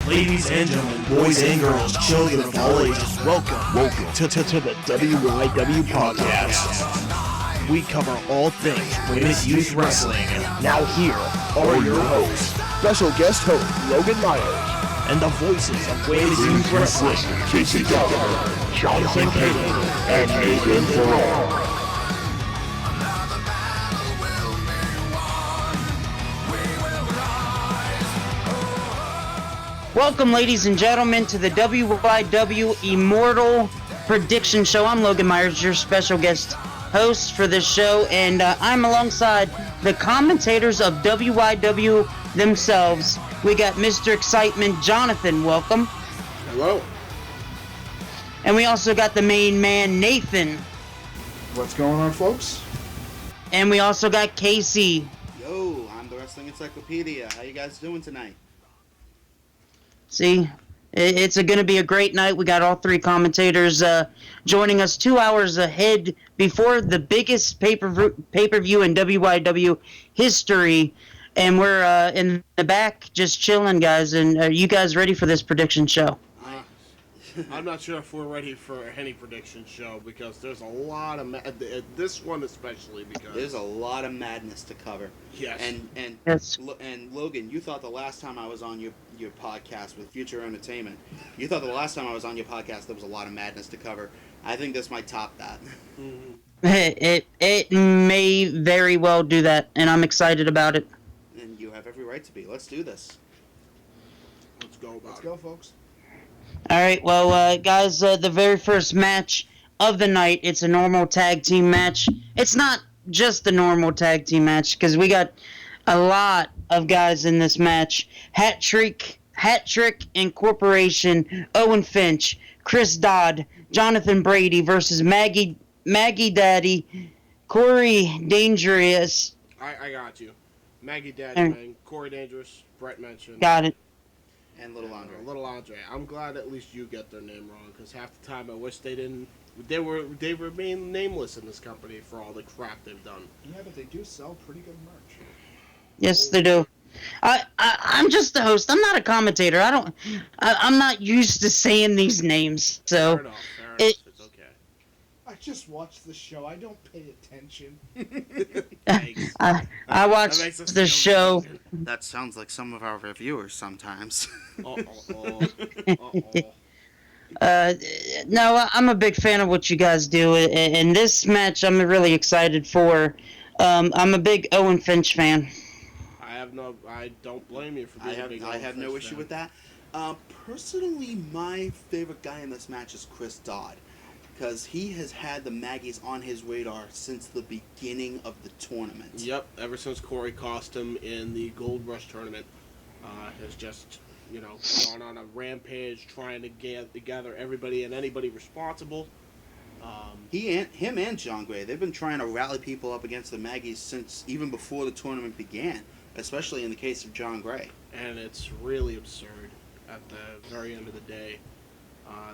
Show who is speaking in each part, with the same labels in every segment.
Speaker 1: Ladies and gentlemen, boys and girls, children of all ages, welcome to the WYW Podcast. We cover all things women's youth wrestling. Now here are your hosts,
Speaker 2: special guest host Logan Myers,
Speaker 1: and the voices of women's youth wrestling,
Speaker 2: Casey Duggar, Jonathan Caden, and Nathan Farrar.
Speaker 3: Welcome, ladies and gentlemen, to the Wyw Immortal Prediction Show. I'm Logan Myers, your special guest host for this show, and I'm alongside the commentators of WYW themselves. We got Mr. Excitement, Jonathan. Welcome.
Speaker 4: Hello.
Speaker 3: And we also got the main man, Nathan.
Speaker 4: What's going on, folks?
Speaker 3: And we also got Casey.
Speaker 5: Yo, I'm the Wrestling Encyclopedia. How you guys doing tonight?
Speaker 3: See, it's going to be a great night. We got all three commentators joining us 2 hours ahead before the biggest pay-per-view in WYW history. And we're in the back just chilling, guys. And are you guys ready for this prediction show?
Speaker 6: I'm not sure if we're ready for any prediction show because there's a lot of this one especially because
Speaker 5: there's a lot of madness to cover.
Speaker 6: Yes.
Speaker 5: And Logan, you thought the last time I was on your podcast with Future Entertainment, you thought the last time I was on your podcast there was a lot of madness to cover. I think this might top that.
Speaker 3: Mm-hmm. It may very well do that, and I'm excited about it.
Speaker 5: And you have every right to be. Let's do this.
Speaker 6: Let's go,
Speaker 4: folks.
Speaker 3: All right, well, guys, the very first match of the night, it's a normal tag team match. It's not just a normal tag team match, because we got a lot of guys in this match. Hat Trick Incorporation, Owen Finch, Chris Dodd, Jonathan Brady versus Maggie Daddy, Corey Dangerous.
Speaker 6: I got you. Maggie Daddy, man. Corey Dangerous, Brett mentioned.
Speaker 3: Got it.
Speaker 5: And Little Andre.
Speaker 6: Little Andre. I'm glad at least you get their name wrong, because half the time I wish they didn't. They remain nameless in this company for all the crap they've done.
Speaker 4: Yeah, but they do sell pretty good merch.
Speaker 3: Yes, they do. I'm just the host. I'm not a commentator. I'm not used to saying these names. So
Speaker 6: fair enough. It's okay.
Speaker 4: I just watch the show. I don't pay attention.
Speaker 3: I watch the show.
Speaker 5: That sounds like some of our reviewers sometimes.
Speaker 3: No, I'm a big fan of what you guys do. And this match, I'm really excited for. I'm a big Owen Finch fan.
Speaker 6: I don't blame you for being a big Owen
Speaker 5: I have no issue with that. Personally, my favorite guy in this match is Chris Dodd, because he has had the Maggies on his radar since the beginning of the tournament.
Speaker 6: Yep, ever since Corey cost him in the Gold Rush tournament, has just, gone on a rampage trying to gather everybody and anybody responsible.
Speaker 5: Him and John Gray, they've been trying to rally people up against the Maggies since even before the tournament began, especially in the case of John Gray.
Speaker 6: And it's really absurd at the very end of the day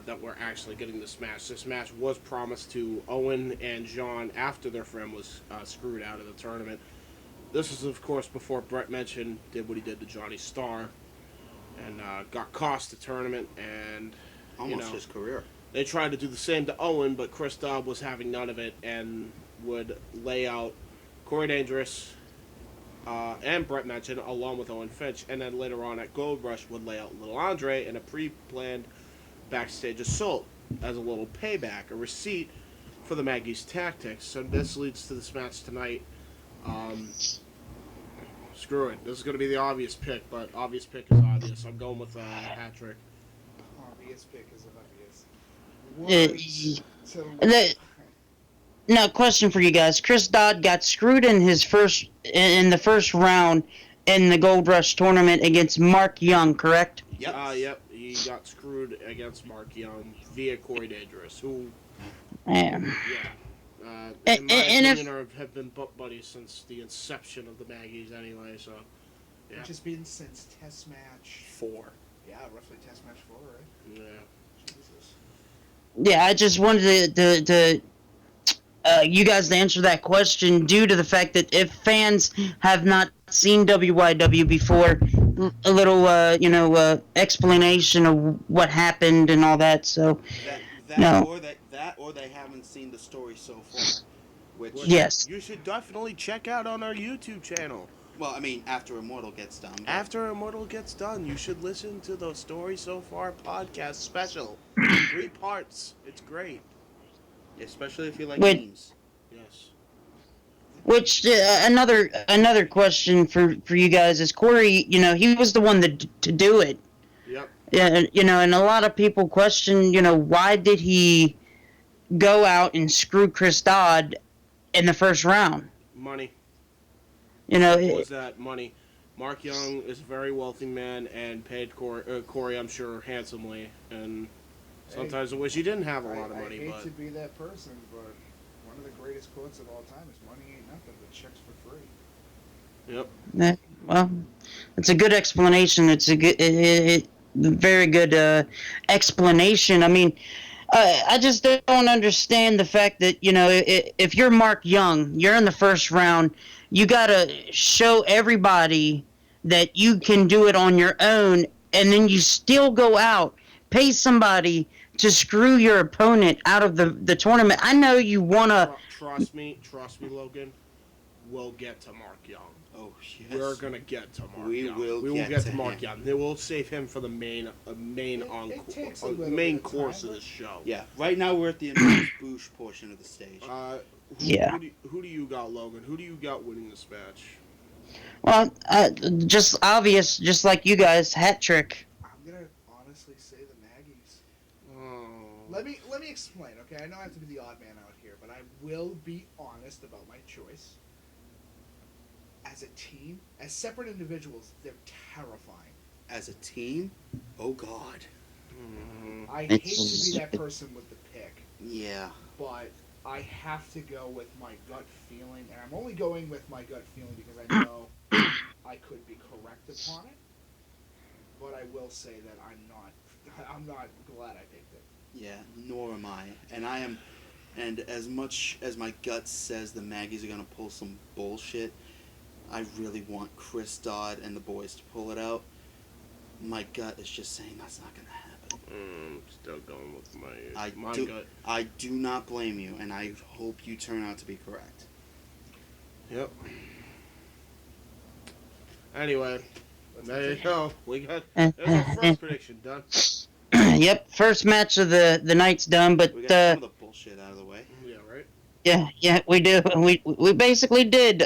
Speaker 6: that we're actually getting this match. This match was promised to Owen and John after their friend was screwed out of the tournament. This is, of course, before Brett mentioned did what he did to Johnny Starr and got cost the tournament and
Speaker 5: almost his career.
Speaker 6: They tried to do the same to Owen, but Chris Dodd was having none of it and would lay out Corey Dangerous and Brett mentioned along with Owen Finch, and then later on at Gold Rush would lay out Little Andre in a pre-planned backstage assault as a little payback, a receipt for the Maggie's tactics. So this leads to this match tonight. Screw it. This is going to be the obvious pick, but obvious pick is obvious. I'm going with Hat Trick.
Speaker 4: Obvious pick is obvious.
Speaker 3: No, question for you guys. Chris Dodd got screwed in the first round in the Gold Rush tournament against Mark Young, correct?
Speaker 5: Yep.
Speaker 6: Yep. He got screwed against Mark Young via Corey Dangerous, who,
Speaker 3: in
Speaker 6: my opinion, have been buddies since the inception of the Maggies anyway, so, yeah.
Speaker 4: Which has been since Test Match
Speaker 6: 4.
Speaker 4: Yeah, roughly Test Match 4, right?
Speaker 6: Yeah.
Speaker 4: Jesus.
Speaker 3: Yeah, I just wanted to you guys to answer that question due to the fact that if fans have not seen WYW before, a little explanation of what happened and all that. So no.
Speaker 5: Or they haven't seen the story so far. Which
Speaker 3: Yes.
Speaker 6: You should definitely check out on our YouTube channel.
Speaker 5: well, I mean, after Immortal gets done. But
Speaker 6: After Immortal gets done, you should listen to the Story So Far podcast special. 3 parts. It's great.
Speaker 5: especially if you like
Speaker 3: Wait.
Speaker 5: memes.
Speaker 6: Yes.
Speaker 3: Which another question for you guys is Corey. He was the one to do it.
Speaker 6: Yep.
Speaker 3: Yeah. And a lot of people question. Why did he go out and screw Chris Dodd in the first round?
Speaker 6: Money.
Speaker 3: What
Speaker 6: Was that money? Mark Young is a very wealthy man and paid Corey, I'm sure, handsomely. And sometimes I wish he didn't have a lot of money.
Speaker 4: I hate
Speaker 6: But
Speaker 4: to be that person, but one of the greatest quotes of all time is "Money ain't nothing but checks for free."
Speaker 6: yep.
Speaker 3: well, it's a good explanation. It's a good, very good explanation. I mean, I just don't understand the fact that if you're Mark Young, you're in the first round. You gotta show everybody that you can do it on your own, and then you still go out, pay somebody to screw your opponent out of the tournament. I know you wanna.
Speaker 6: Trust me, Logan. We'll get to Mark Young.
Speaker 5: Oh yes.
Speaker 6: We're gonna get to Mark
Speaker 5: We
Speaker 6: Young.
Speaker 5: will
Speaker 6: We will
Speaker 5: get
Speaker 6: get
Speaker 5: to
Speaker 6: to Mark
Speaker 5: him.
Speaker 6: Young. They will save him for the main
Speaker 4: takes a little
Speaker 6: main
Speaker 4: bit of
Speaker 6: course
Speaker 4: time,
Speaker 6: of the show.
Speaker 5: Yeah. Right now we're at the Boosh portion of the stage.
Speaker 3: Yeah.
Speaker 6: Who do you got, Logan? Who do you got winning this match?
Speaker 3: Well, just obvious, just like you guys, hat trick.
Speaker 4: I'm gonna honestly say the Maggies.
Speaker 6: Oh.
Speaker 4: Let me explain, okay? I know I have to be the odd man out here, but I will be honest about my choice. As a team, as separate individuals, they're terrifying.
Speaker 5: As a team, oh god.
Speaker 4: I hate to be that person with the pick,
Speaker 5: Yeah.
Speaker 4: but I have to go with my gut feeling, and I'm only going with my gut feeling because I know I could be correct upon it. But I will say that I'm not glad I picked it.
Speaker 5: Yeah, nor am I. And as much as my gut says the Maggies are gonna pull some bullshit, I really want Chris Dodd and the boys to pull it out. My gut is just saying that's not gonna happen.
Speaker 6: I'm still going with my gut.
Speaker 5: I do not blame you, and I hope you turn out to be correct.
Speaker 6: Yep. Anyway, there you go. We got there's our first prediction done.
Speaker 3: Yep, first match of the night's done, but
Speaker 5: We got some of the bullshit out of the way.
Speaker 6: Yeah, right.
Speaker 3: yeah, we do. We basically did.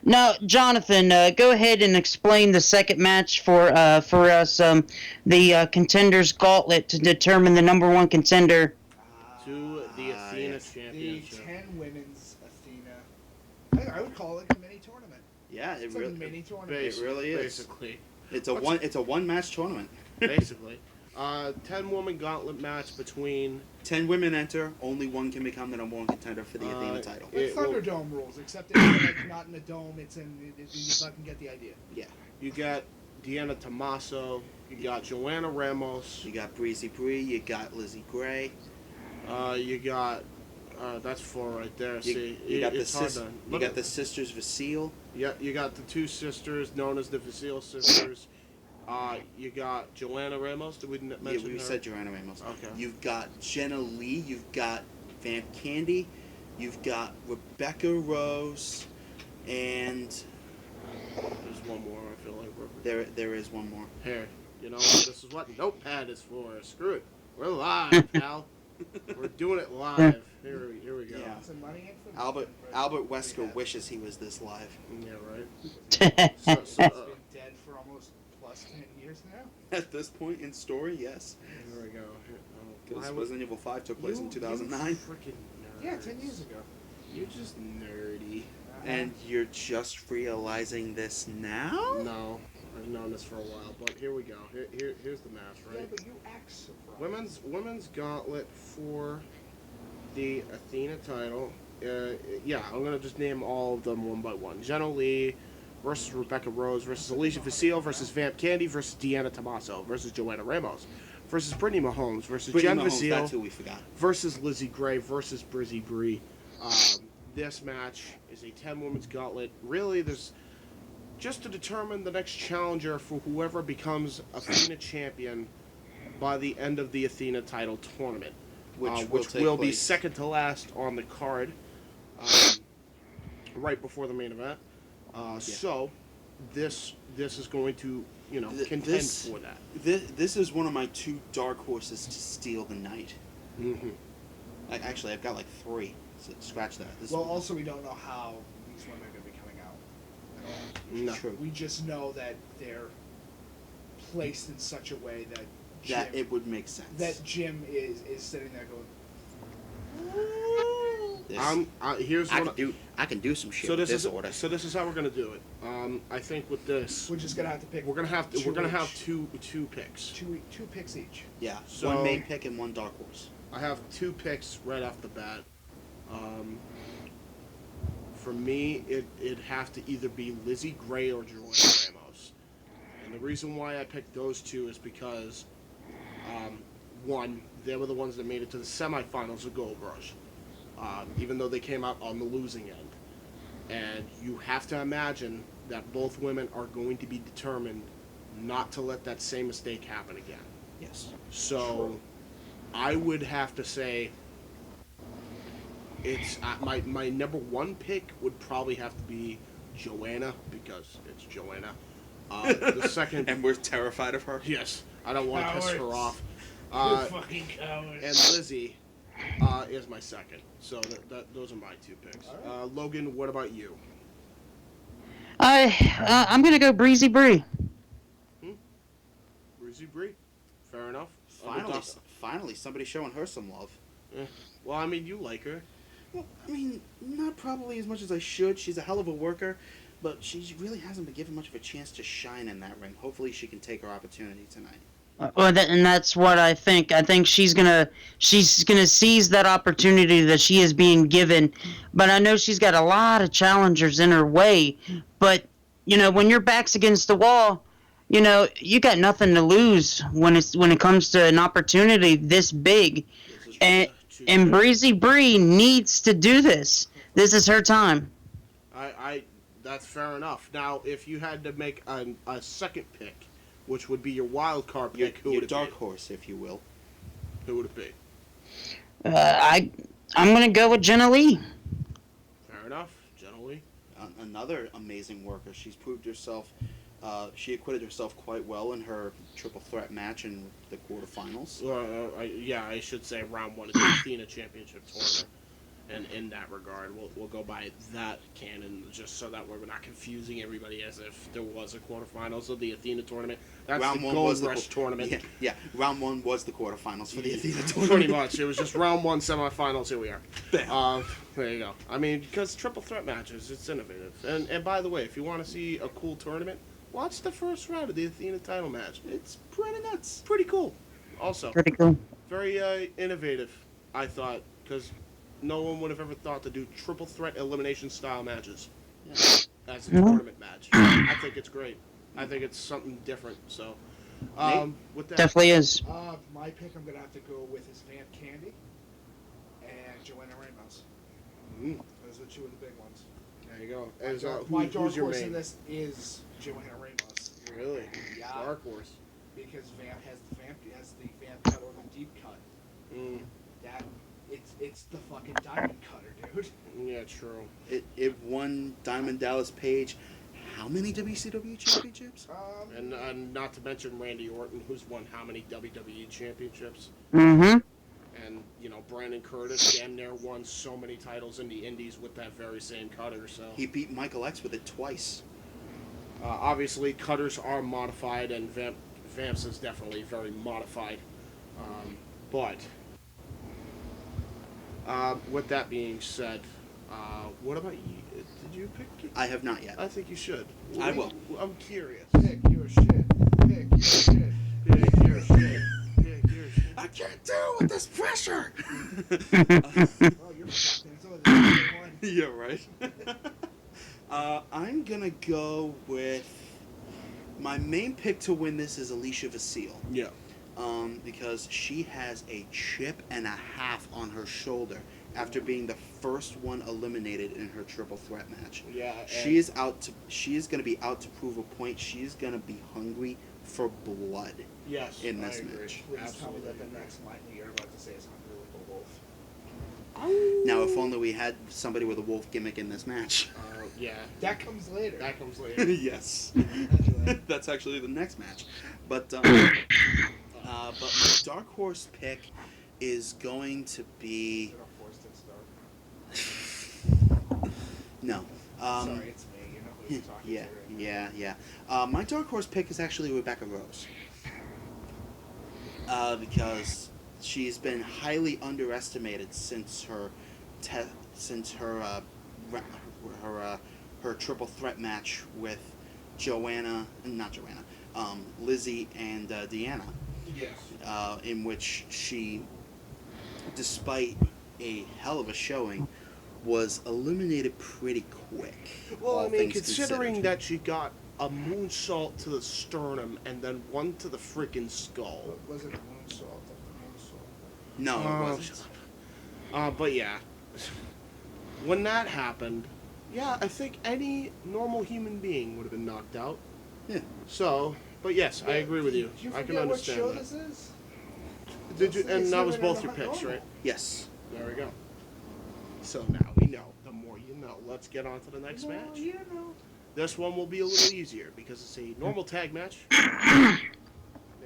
Speaker 3: Now, Jonathan, go ahead and explain the second match for us. The Contenders Gauntlet to determine the number one contender.
Speaker 6: To the Athena
Speaker 5: yes.
Speaker 4: The
Speaker 6: Championship.
Speaker 4: 10 women's Athena. I would call it like a mini tournament.
Speaker 5: Yeah,
Speaker 4: It's like a mini tournament.
Speaker 5: It really is.
Speaker 6: Basically.
Speaker 5: It's a one match tournament.
Speaker 6: Basically. 10-woman gauntlet match between
Speaker 5: 10 women enter, only one can become the number one contender for the Athena title.
Speaker 4: Like Thunderdome rules, except it's like not in a dome. It's in. You fucking get the idea.
Speaker 5: Yeah.
Speaker 6: You got Deanna Tommaso, you got Joanna Ramos,
Speaker 5: You got Breezy Bree, you got Lizzie Gray.
Speaker 6: you got that's 4 right there.
Speaker 5: You,
Speaker 6: See,
Speaker 5: you got
Speaker 6: it's hard to
Speaker 5: you
Speaker 6: look
Speaker 5: got
Speaker 6: at.
Speaker 5: the sisters Vasile.
Speaker 6: Yeah, you got the 2 sisters known as the Vasile sisters. You got Joanna Ramos. Did we mention
Speaker 5: Yeah, we
Speaker 6: her?
Speaker 5: said Joanna Ramos.
Speaker 6: Okay.
Speaker 5: You've got Jenna Lee. You've got Vamp Candy. You've got Rebecca Rose, and
Speaker 6: There's one more. I feel like
Speaker 5: there is one more.
Speaker 6: here. You know, this is what Notepad is for. Screw it. We're live, pal. We're doing it live. Here we go.
Speaker 5: Yeah.
Speaker 4: Some money in for
Speaker 5: Albert Wesker wishes he was this live.
Speaker 6: Yeah, right.
Speaker 4: It's been dead for almost plus 10 years now.
Speaker 5: At this point in story, yes.
Speaker 6: Here we go.
Speaker 5: Because Resident Evil 5 took place in 2009.
Speaker 6: Freaking nerds.
Speaker 4: Yeah, 10 years ago.
Speaker 6: You're just nerdy.
Speaker 5: And you're just realizing this now?
Speaker 6: No, I've known this for a while, but here we go. Here's the match,
Speaker 4: Yeah,
Speaker 6: right?
Speaker 4: but you act surprised.
Speaker 6: Women's gauntlet for the Athena title. Yeah, I'm gonna just name all of them one by one. Jenna Lee versus Rebecca Rose versus Alicia Vasile versus Vamp Candy versus Deanna Tommaso versus Joanna Ramos versus Brittany Mahomes versus Jen
Speaker 5: Mahomes,
Speaker 6: Vasile
Speaker 5: that's who we forgot.
Speaker 6: versus Lizzie Gray versus Brizzy Bree. This match is a 10 women's gauntlet. Really, there's just to determine the next challenger for whoever becomes Athena champion by the end of the Athena title tournament, which will be second to last on the card, right before the main event. So, this is going to contend for that.
Speaker 5: This is one of my 2 dark horses to steal the night.
Speaker 6: Mm-hmm.
Speaker 5: Actually, I've got like 3. So scratch that.
Speaker 4: Also, we don't know how these women are going to be coming out at all.
Speaker 6: No.
Speaker 5: True.
Speaker 4: We just know that they're placed in such a way that
Speaker 5: That it would make sense.
Speaker 4: That Jim is sitting there going.
Speaker 5: I can do some shit.
Speaker 6: So
Speaker 5: with this order.
Speaker 6: So this is how we're gonna do it. I think with this,
Speaker 4: We're just gonna have to pick.
Speaker 6: we're gonna have two picks.
Speaker 4: two picks each.
Speaker 5: Yeah,
Speaker 6: So-
Speaker 5: 1 main pick and 1 dark horse.
Speaker 6: I have 2 picks right off the bat. For me, it'd have to either be Lizzie Gray or Joanna Ramos. And the reason why I picked those 2 is because, one, they were the ones that made it to the semifinals of Gold Rush, even though they came out on the losing end. And you have to imagine that both women are going to be determined not to let that same mistake happen again.
Speaker 5: Yes.
Speaker 6: So, I would have to say it's my number 1 pick would probably have to be Joanna, because it's Joanna. The second,
Speaker 5: And we're terrified of her.
Speaker 6: yes, I don't want to piss her
Speaker 4: Cowards.
Speaker 6: off.
Speaker 4: Fucking cowards.
Speaker 6: And Lizzie is my second. So those are my 2 picks. Logan, what about you?
Speaker 3: I'm gonna go Breezy Bree.
Speaker 6: Breezy Bree? Fair enough.
Speaker 5: Finally, somebody showing her some love.
Speaker 6: Well, I mean, you like her.
Speaker 5: Well, I mean, not probably as much as I should. She's a hell of a worker, but she really hasn't been given much of a chance to shine in that ring. Hopefully, she can take her opportunity tonight.
Speaker 3: And that's what I think. I think she's gonna seize that opportunity that she is being given. But I know she's got a lot of challengers in her way. But when your back's against the wall, you got nothing to lose when it comes to an opportunity this big. And Breezy Bree needs to do this. This is her time.
Speaker 6: That's fair enough. Now, if you had to make a second pick, which would be your wild card pick, who would it be?
Speaker 5: Your dark horse, if you will.
Speaker 6: Who would it be?
Speaker 3: I'm gonna go with Jenna Lee.
Speaker 6: Fair enough, Jenna Lee.
Speaker 5: Another amazing worker. She's proved herself. She acquitted herself quite well in her triple threat match in the quarterfinals.
Speaker 6: I should say round 1 of the Athena Championship tournament. And in that regard, we'll go by that canon, just so that we're not confusing everybody as if there was a quarterfinals of the Athena tournament. That's
Speaker 5: round
Speaker 6: the
Speaker 5: 1
Speaker 6: Gold
Speaker 5: was
Speaker 6: Rush tournament.
Speaker 5: Yeah, round 1 was the quarterfinals for the Athena tournament.
Speaker 6: Pretty much. It was just round 1 semifinals. Here we are.
Speaker 5: Bam.
Speaker 6: There you go. I mean, because triple threat matches, it's innovative. And by the way, if you want to see a cool tournament, watch the first round of the Athena title match. It's pretty nuts. Pretty cool. Also,
Speaker 3: Pretty cool.
Speaker 6: very innovative, I thought, because no one would have ever thought to do triple threat elimination style matches as a tournament match. I think it's great. I think it's something different. So, with that,
Speaker 3: Definitely is.
Speaker 4: My pick, I'm gonna have to go with is Vamp Candy and Joanna Ramos. Those are 2 of the big ones.
Speaker 6: There you go.
Speaker 4: My dark
Speaker 6: who's your
Speaker 4: horse
Speaker 6: main?
Speaker 4: in this is Joanna Ramos.
Speaker 6: Really?
Speaker 4: Yeah.
Speaker 6: Dark horse.
Speaker 4: Because Vamp has the Vamp cut or the deep cut. That it's the fucking diamond cutter, dude.
Speaker 6: Yeah, true.
Speaker 5: It won Diamond Dallas Page how many WCW championships?
Speaker 6: And not to mention Randy Orton, who's won how many WWE championships?
Speaker 3: Mm-hmm.
Speaker 6: And, Brandon Curtis damn near won so many titles in the Indies with that very same cutter, so...
Speaker 5: He beat Michael X with it twice.
Speaker 6: Obviously, cutters are modified, and Vamps is definitely very modified. But, with that being said, what about you? Did you pick it?
Speaker 5: I have not yet.
Speaker 6: I think you should.
Speaker 5: I will.
Speaker 6: I'm curious.
Speaker 4: Pick your shit. Pick your shit.
Speaker 6: Pick your shit. Pick your shit.
Speaker 5: I can't deal with this pressure!
Speaker 4: Oh, you're fucking so the one.
Speaker 5: Yeah, right. I'm gonna go with my main pick to win this is Alicia Vasile.
Speaker 6: Yeah.
Speaker 5: Because she has a chip and a half on her shoulder, after being the first one eliminated in her triple threat match.
Speaker 6: Yeah.
Speaker 5: She is going to be out to prove a point. She's going to be hungry for blood.
Speaker 6: Yes.
Speaker 5: In this
Speaker 6: I agree.
Speaker 5: match.
Speaker 4: Please
Speaker 6: Absolutely.
Speaker 4: tell me that the next line that you're about to say is hungry like a wolf.
Speaker 5: Now, if only we had somebody with a wolf gimmick in this match.
Speaker 6: Yeah.
Speaker 4: That comes later.
Speaker 6: That comes later.
Speaker 5: Yes.
Speaker 4: Anyway.
Speaker 5: That's actually the next match. But my dark horse pick is going to
Speaker 4: Is
Speaker 5: be...
Speaker 4: it a Forced
Speaker 5: No.
Speaker 4: Sorry, it's me. You know who you're talking
Speaker 5: Yeah,
Speaker 4: to. Right?
Speaker 5: yeah. My dark horse pick is actually Rebecca Rose. Because she's been highly underestimated since her her triple threat match with Lizzie and Deanna,
Speaker 4: Yes.
Speaker 5: in which she, despite a hell of a showing, was eliminated pretty quick.
Speaker 6: Well,
Speaker 5: all
Speaker 6: I mean,
Speaker 5: things
Speaker 6: considering
Speaker 5: considered.
Speaker 6: that she got a moonsault to the sternum and then one to the freaking skull.
Speaker 4: Was it a moonsault? A moonsault?
Speaker 5: No, it
Speaker 6: Oh,
Speaker 5: wasn't.
Speaker 6: shut up. But yeah, when that happened, yeah, I think any normal human being would have been knocked out.
Speaker 5: Yeah.
Speaker 6: So, but yes, I agree with you.
Speaker 4: Did you
Speaker 6: I can
Speaker 4: forget
Speaker 6: understand
Speaker 4: what show
Speaker 6: that.
Speaker 4: this is?
Speaker 6: Did you?
Speaker 4: It's
Speaker 6: And that
Speaker 4: never
Speaker 6: was both your
Speaker 4: normal.
Speaker 6: picks, right?
Speaker 5: Yes.
Speaker 6: There we go. So now we know. The more you know. Let's get on to the next
Speaker 4: Well,
Speaker 6: match.
Speaker 4: you know.
Speaker 6: This one will be a little easier because it's a normal tag match. There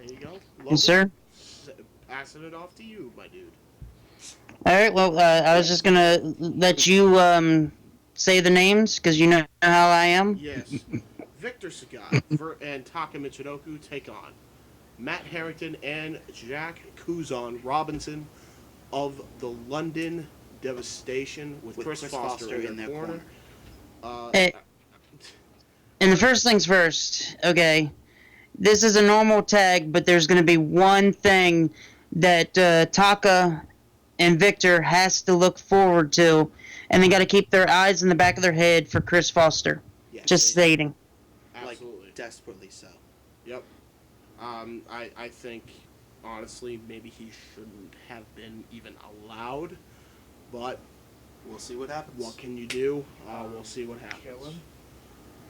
Speaker 6: you go. Logan,
Speaker 3: Yes, sir.
Speaker 6: Passing it off to you, my dude.
Speaker 3: All right. Well, I was just gonna let you say the names because you know how I am.
Speaker 6: Yes. Victor Sagat and Taka Michinoku take on Matt Harrington and Jack Kuzan Robinson of the London Devastation with Chris Foster in their corner.
Speaker 3: Hey. And the first things first. Okay, this is a normal tag, but there's gonna be one thing that Taka and Victor has to look forward to, and they got to keep their eyes in the back of their head for Chris Foster.
Speaker 5: Yes.
Speaker 3: Just stating.
Speaker 6: Absolutely.
Speaker 5: Like, desperately so.
Speaker 6: Yep. I think, honestly, maybe he shouldn't have been even allowed, but
Speaker 5: We'll see what happens.
Speaker 6: what can you do? We'll see what happens.
Speaker 4: Kill him.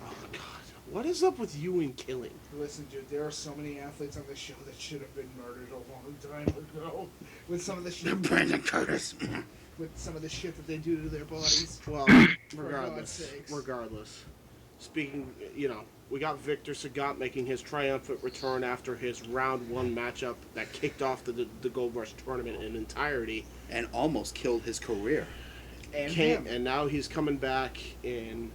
Speaker 6: Oh, God. What is up with you and killing?
Speaker 4: Listen, dude, there are so many athletes on this show that should have been murdered a long time ago. With some of the shit,
Speaker 5: Brandon Curtis.
Speaker 4: with some of the shit that they do to their bodies.
Speaker 6: Well,
Speaker 4: For God's sakes.
Speaker 6: regardless. Speaking, we got Victor Sagat making his triumphant return after his round one matchup that kicked off the Gold Rush tournament in entirety.
Speaker 5: And almost killed his career.
Speaker 6: And now he's coming back in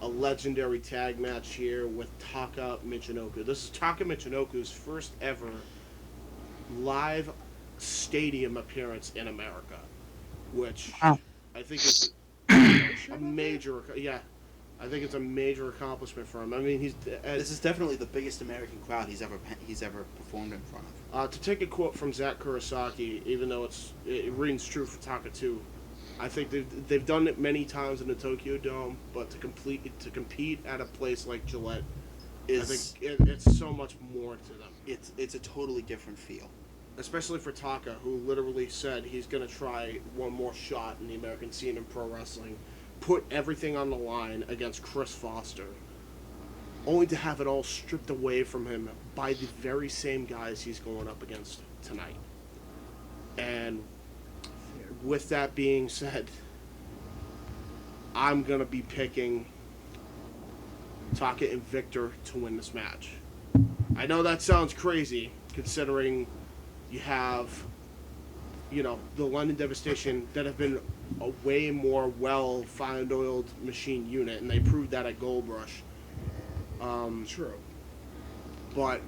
Speaker 6: a legendary tag match here with Taka Michinoku. This is Taka Michinoku's first ever live stadium appearance in America, which
Speaker 3: Wow.
Speaker 6: I think is a major. Yeah, I think it's a major accomplishment for him. I mean,
Speaker 5: This is definitely the biggest American crowd he's ever performed in front of.
Speaker 6: to take a quote from Zach Kurosaki, even though it rings true for Taka too. I think they've done it many times in the Tokyo Dome, but to compete at a place like Gillette, I think it's so much more to them.
Speaker 5: It's a totally different feel.
Speaker 6: Especially for Taka, who literally said he's going to try one more shot in the American scene in pro wrestling, put everything on the line against Chris Foster, only to have it all stripped away from him by the very same guys he's going up against tonight. And with that being said, I'm going to be picking Taka and Victor to win this match. I know that sounds crazy, considering you have, the London Devastation that have been a way more well-fine oiled machine unit, and they proved that at Gold Rush.
Speaker 4: True.
Speaker 6: But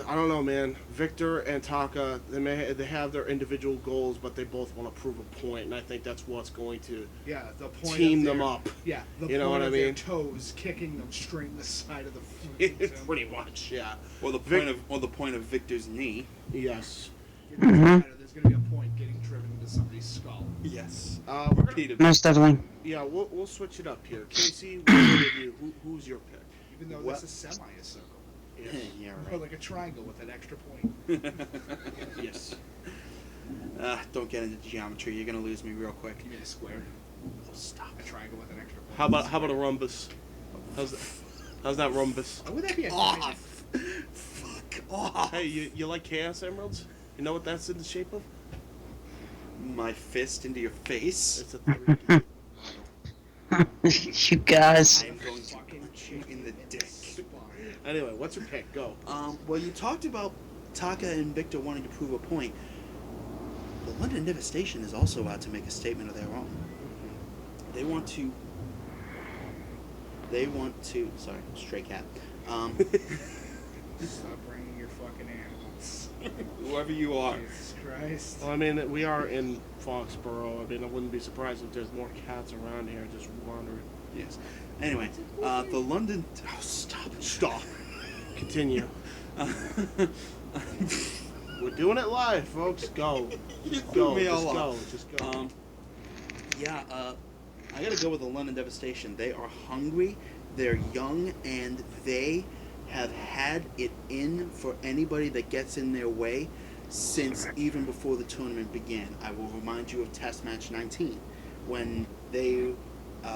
Speaker 6: I don't know, man. Victor and Taka, they have their individual goals, but they both want to prove a point, and I think that's what's going to
Speaker 4: Yeah, the point
Speaker 6: team
Speaker 4: of
Speaker 6: them
Speaker 4: their,
Speaker 6: up.
Speaker 4: Yeah, the
Speaker 6: You know
Speaker 4: point
Speaker 6: what I
Speaker 4: of their
Speaker 6: mean?
Speaker 4: toes kicking them straight in the side of the foot.
Speaker 6: Pretty much, yeah.
Speaker 5: Or the point of Victor's knee.
Speaker 6: Yes.
Speaker 4: There's going to be a point getting driven into somebody's skull.
Speaker 5: Yes.
Speaker 6: We're gonna,
Speaker 5: Repeated.
Speaker 3: Most definitely.
Speaker 6: yeah, we'll switch it up here. Casey, we'll go with you. Who's your pick?
Speaker 4: Even though
Speaker 5: What?
Speaker 4: this is semi a circle.
Speaker 6: Yes.
Speaker 5: Yeah,
Speaker 4: Or
Speaker 5: right.
Speaker 4: like a triangle with an extra point.
Speaker 6: Yes.
Speaker 5: Don't get into geometry. You're gonna lose me real quick.
Speaker 4: Give me a square.
Speaker 5: Oh, stop.
Speaker 4: A triangle with an extra point.
Speaker 6: How about a rhombus? How's that rhombus?
Speaker 4: Why would that be a
Speaker 5: Off. Fuck off.
Speaker 6: Hey, you like Chaos Emeralds? You know what that's in the shape of?
Speaker 5: My fist into your face.
Speaker 6: It's a 3.
Speaker 3: You guys.
Speaker 5: I'm going to
Speaker 4: fucking
Speaker 5: punch you in the dick.
Speaker 6: Anyway, what's your pick? Go.
Speaker 5: Well, you talked about Taka and Victor wanting to prove a point. The London Devastation is also out to make a statement of their own. They want to. Sorry, stray cat.
Speaker 4: Stop bringing your fucking animals.
Speaker 5: Whoever you are.
Speaker 4: Jesus Christ.
Speaker 6: Well, I mean, we are in Foxborough. I mean, I wouldn't be surprised if there's more cats around here just wandering.
Speaker 5: Yes. Anyway, the London. Oh, stop.
Speaker 6: Stop. Continue. We're doing it live, folks. Go. Just
Speaker 5: threw
Speaker 6: go.
Speaker 5: me
Speaker 6: Just
Speaker 5: all
Speaker 6: go.
Speaker 5: off.
Speaker 6: Just go.
Speaker 5: I gotta go with the London Devastation. They are hungry, they're young, and they have had it in for anybody that gets in their way since even before the tournament began. I will remind you of Test Match 19, when they,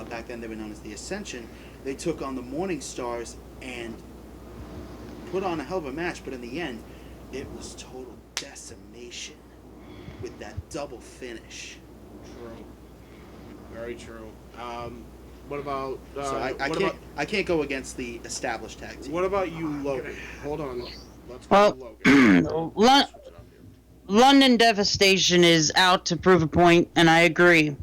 Speaker 5: back then they were known as the Ascension, they took on the Morning Stars and put on a hell of a match, but in the end, it was total decimation with that double finish.
Speaker 6: True. Very true. What about?
Speaker 5: So I can't go against the established tag team.
Speaker 6: What about you, Logan? Hold on. Let's go to Logan.
Speaker 3: London Devastation is out to prove a point, and I agree.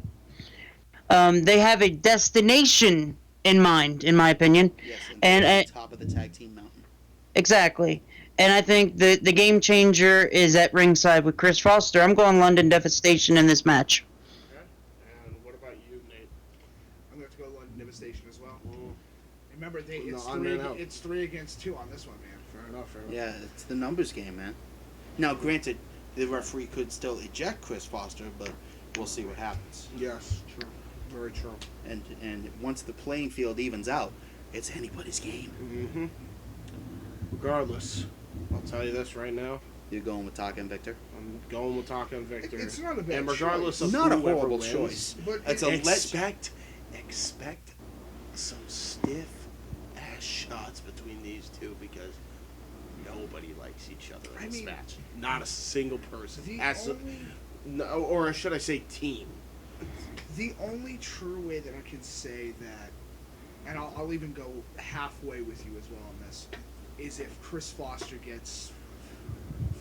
Speaker 3: They have a destination in mind, in my opinion.
Speaker 5: Yes,
Speaker 3: and
Speaker 5: at the top of the tag team mountain.
Speaker 3: Exactly. And I think the game changer is at ringside with Chris Foster. I'm going London Devastation in this match.
Speaker 6: Okay. And what about you, Nate?
Speaker 4: I'm going to have to go London Devastation as well.
Speaker 6: Mm.
Speaker 4: Remember,
Speaker 6: No,
Speaker 4: it's 3 against 2 on this one, man.
Speaker 6: Fair enough.
Speaker 5: Yeah, it's the numbers game, man. Now, granted, the referee could still eject Chris Foster, but we'll see what happens.
Speaker 6: Yes, true. Very true.
Speaker 5: And once the playing field evens out, it's anybody's game.
Speaker 6: Mm-hmm. Regardless, I'll tell you this right now.
Speaker 5: You're going with Taka and Victor?
Speaker 6: I'm going with Taka and Victor.
Speaker 4: It's not a bad
Speaker 6: And regardless
Speaker 4: choice.
Speaker 6: of
Speaker 5: Not a
Speaker 6: whoever
Speaker 5: horrible
Speaker 6: wins,
Speaker 5: choice.
Speaker 4: But
Speaker 5: It's a
Speaker 6: expect some stiff ass shots between these two because nobody likes each other in this match. Not a single person. Or should I say team?
Speaker 4: The only true way that I can say that, and I'll even go halfway with you as well on this, is if Chris Foster gets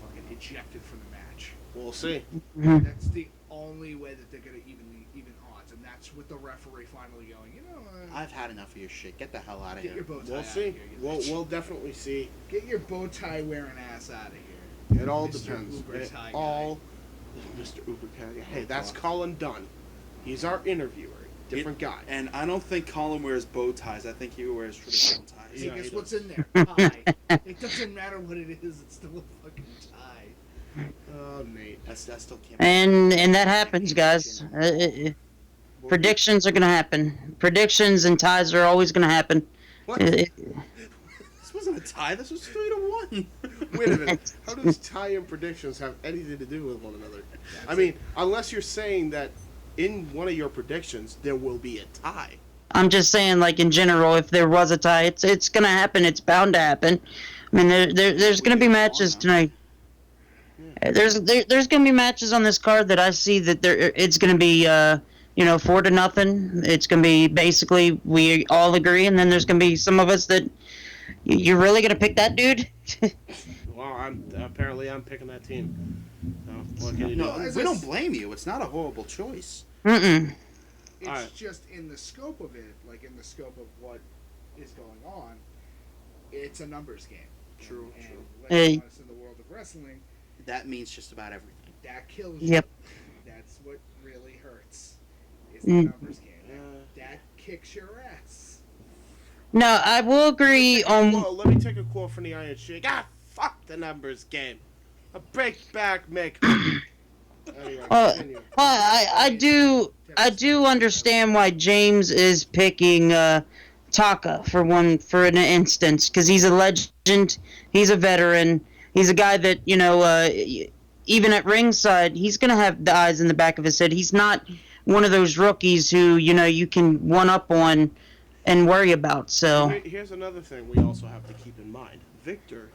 Speaker 4: fucking ejected from the match.
Speaker 6: We'll see.
Speaker 4: That's the only way that they're gonna even odds, and that's with the referee finally going, you know what?
Speaker 5: I've had enough of your shit. Get the hell out of
Speaker 4: Get
Speaker 5: here.
Speaker 4: your bow tie
Speaker 6: We'll
Speaker 4: out
Speaker 6: see.
Speaker 4: of here. You bitch.
Speaker 6: We'll definitely see.
Speaker 4: Get your bow tie wearing ass out of here.
Speaker 6: It all
Speaker 4: Mr.
Speaker 6: depends.
Speaker 4: Uber
Speaker 6: It
Speaker 4: tie
Speaker 6: all, Mr. Uber guy. Hey, that's Colin Dunn. He's our interviewer. Different guy.
Speaker 5: And I don't think Colin wears bow ties. I think he wears traditional ties.
Speaker 4: Hey,
Speaker 6: Yeah,
Speaker 4: guess
Speaker 6: he
Speaker 4: what's
Speaker 6: does.
Speaker 4: in there? Tie. It doesn't matter what it is. It's still a fucking tie.
Speaker 6: Oh, Nate.
Speaker 5: I still can't.
Speaker 3: And that happens, guys. Predictions are going to happen. Predictions and ties are always going to happen.
Speaker 6: What?
Speaker 3: It-
Speaker 5: This wasn't a tie. This was 3-1.
Speaker 6: Wait a minute. How does tie and predictions have anything to do with one another? I mean, unless you're saying that in one of your predictions there will be a tie.
Speaker 3: I'm just saying, like, in general, if there was a tie, it's going to happen. It's bound to happen. I mean, there's going to be matches tonight. There's going to be matches on this card that I see that it's going to be 4-0. It's going to be basically we all agree, and then there's going to be some of us that you're really going to pick that dude.
Speaker 6: Well, I'm picking that team. So, what can you do?
Speaker 5: No, we don't blame you. It's not a horrible choice.
Speaker 3: Mm-mm.
Speaker 4: It's
Speaker 6: Alright.
Speaker 4: just in the scope of it, like in the scope of what is going on, it's a numbers game.
Speaker 6: True,
Speaker 4: And
Speaker 6: true.
Speaker 4: let's be honest, in the world of wrestling,
Speaker 5: That means just about everything.
Speaker 4: that kills you.
Speaker 3: Yep.
Speaker 4: That's what really hurts. Is the numbers game. That kicks your ass.
Speaker 3: No, I will agree on.
Speaker 6: Well, let me take a quote from the Iron Sheik. Fuck the numbers game. A break back, Mick. Anyway, continue.
Speaker 3: I do understand why James is picking Taka for an instance, because he's a legend, he's a veteran, he's a guy that even at ringside, he's going to have the eyes in the back of his head. He's not one of those rookies who, you can one up on and worry about. So
Speaker 6: Here's another thing we also have to keep in mind. Victor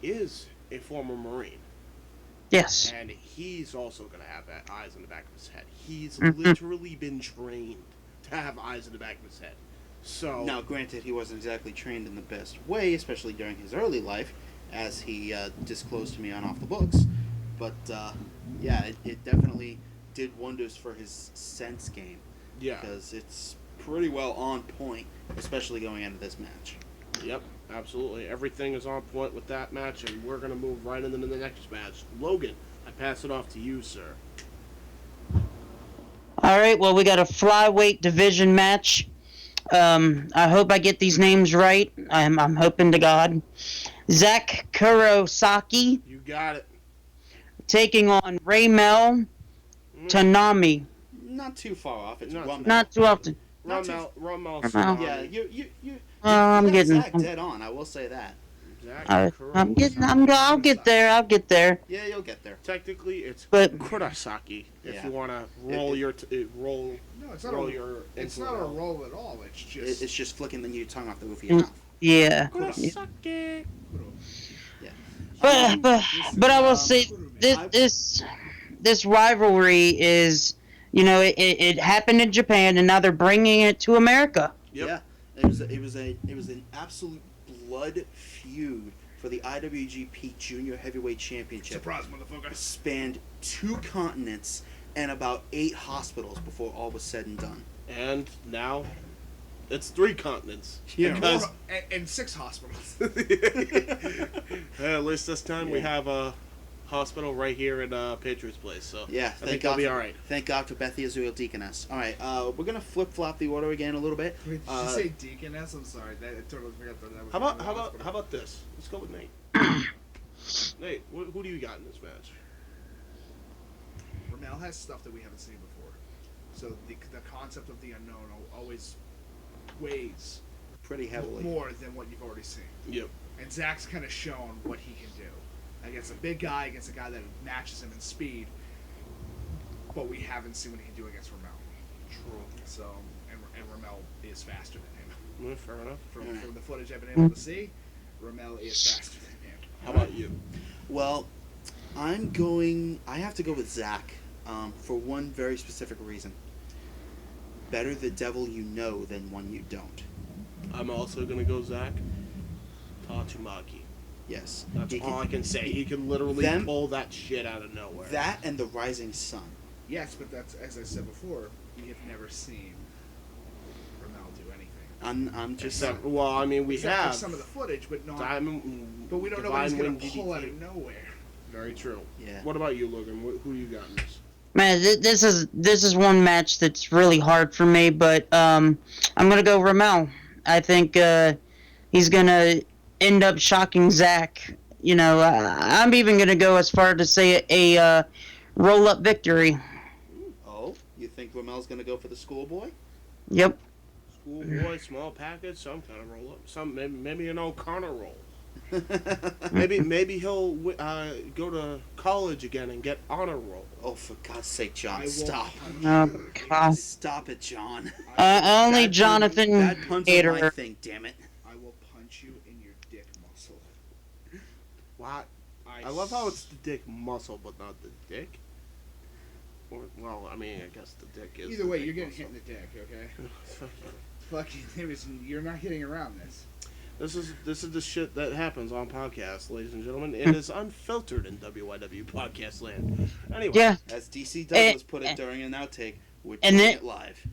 Speaker 6: is a former Marine.
Speaker 3: yes.
Speaker 6: And he's also going to have that eyes in the back of his head. He's
Speaker 3: Mhm.
Speaker 6: literally been trained to have eyes in the back of his head. So
Speaker 5: Now, granted, he wasn't exactly trained in the best way, especially during his early life, as he disclosed to me on Off the Books. But, yeah, it definitely did wonders for his sense game.
Speaker 6: yeah,
Speaker 5: Because it's pretty well on point, especially going into this match.
Speaker 6: yep, absolutely. Everything is on point with that match, and we're going to move right into the next match. Logan, I pass it off to you, sir.
Speaker 3: All right, well, we got a flyweight division match. I hope I get these names right. I'm hoping to God. Zach Kurosaki
Speaker 6: You got it.
Speaker 3: taking on Raymel Tanami.
Speaker 5: Not too far off. It's
Speaker 6: Not
Speaker 5: Rummel.
Speaker 3: Not too often.
Speaker 5: Not too-
Speaker 6: Rummel.
Speaker 3: Rummel.
Speaker 5: Yeah, you
Speaker 3: I'm
Speaker 5: got
Speaker 3: getting.
Speaker 5: Zach dead on. I will say that.
Speaker 3: I'm getting. I'll get there. I'll get there.
Speaker 5: Yeah, you'll get there.
Speaker 6: Technically, it's
Speaker 3: But-
Speaker 6: Kurosaki. If
Speaker 5: Yeah.
Speaker 6: you want to roll roll
Speaker 4: No, it's not
Speaker 6: roll
Speaker 4: a.
Speaker 6: your.
Speaker 4: It's not a roll at all. It's just.
Speaker 5: It's just flicking your tongue off the roof of your
Speaker 3: Mm.
Speaker 5: mouth.
Speaker 3: Yeah.
Speaker 6: Kurosaki.
Speaker 5: Yeah.
Speaker 3: But I will say this rivalry is, it happened in Japan and now they're bringing it to America.
Speaker 6: Yep.
Speaker 5: Yeah. It was an absolute blood feud for the IWGP Junior Heavyweight Championship.
Speaker 4: Surprise, motherfucker.
Speaker 5: Spanned 2 continents and about 8 hospitals before all was said and done.
Speaker 6: And now, it's 3 continents.
Speaker 5: Yeah.
Speaker 6: Because
Speaker 4: And 6 hospitals.
Speaker 6: at least this time we have a hospital right here in Patriots Place. So
Speaker 5: Yeah,
Speaker 6: I think I'll be all right.
Speaker 5: Thank God for Bethy Azrael Deaconess. All right, we're gonna flip flop the order again a little bit.
Speaker 4: Wait, did you say deaconess? I'm sorry. I totally forgot that was.
Speaker 6: How about this? Let's go with Nate. Nate, who do you got in this match?
Speaker 4: Ramel has stuff that we haven't seen before, so the concept of the unknown always weighs
Speaker 5: Pretty heavily.
Speaker 4: more than what you've already seen.
Speaker 6: Yep.
Speaker 4: And Zach's kind of shown what he can do against a big guy, against a guy that matches him in speed, but we haven't seen what he can do against Ramel.
Speaker 6: True.
Speaker 4: So, and Ramel is faster than him.
Speaker 6: Fair enough.
Speaker 4: From the footage I've been able to see, Ramel is faster than him.
Speaker 6: How about you?
Speaker 5: Well, I have to go with Zach for one very specific reason. Better the devil you know than one you don't.
Speaker 6: I'm also gonna go Zach. Tatsumaki.
Speaker 5: Yes.
Speaker 6: That's
Speaker 5: He
Speaker 6: all I can say. He can literally pull that shit out of nowhere.
Speaker 5: That and the rising sun.
Speaker 4: Yes, but that's, as I said before, we have never seen Ramel do anything.
Speaker 5: I'm just
Speaker 6: Except, well, I mean, we
Speaker 4: Except
Speaker 6: have
Speaker 4: for some of the footage, but not.
Speaker 6: Diamond,
Speaker 4: But we don't know what he's
Speaker 6: Divine
Speaker 4: going to
Speaker 6: Wing
Speaker 4: pull out
Speaker 6: DDT.
Speaker 4: of nowhere.
Speaker 6: Very true.
Speaker 5: Yeah.
Speaker 6: What about you, Logan? Who you got in this?
Speaker 3: Man, this is one match that's really hard for me, but I'm gonna go Ramel. I think he's gonna end up shocking Zach. I'm even gonna go as far to say a roll-up victory.
Speaker 5: Oh, you think Ramel's gonna go for the schoolboy?
Speaker 3: Yep.
Speaker 6: Schoolboy, small package, some kind of roll up. Maybe an O'Connor roll. maybe he'll go to college again and get honor roll.
Speaker 5: Oh, for God's sake, John,
Speaker 4: I will
Speaker 5: stop.
Speaker 3: Oh, God.
Speaker 5: Stop it, John.
Speaker 3: Only
Speaker 5: That
Speaker 3: Jonathan
Speaker 5: pun's on my
Speaker 3: Hater.
Speaker 5: thing, damn it.
Speaker 4: I will punch you in your dick muscle.
Speaker 6: What? I love how it's the dick muscle, but not the dick. Well, I mean, I guess the dick is.
Speaker 4: Either
Speaker 6: the
Speaker 4: way,
Speaker 6: dick
Speaker 4: you're getting
Speaker 6: muscle.
Speaker 4: hit in the dick, okay? Fucking, you're not getting around this.
Speaker 6: This is the shit that happens on podcasts, ladies and gentlemen. It is unfiltered in WYW podcast land. Anyway,
Speaker 3: Yeah.
Speaker 5: As DC Douglas put it during an outtake, we're
Speaker 3: and
Speaker 5: doing
Speaker 3: it-
Speaker 5: it live.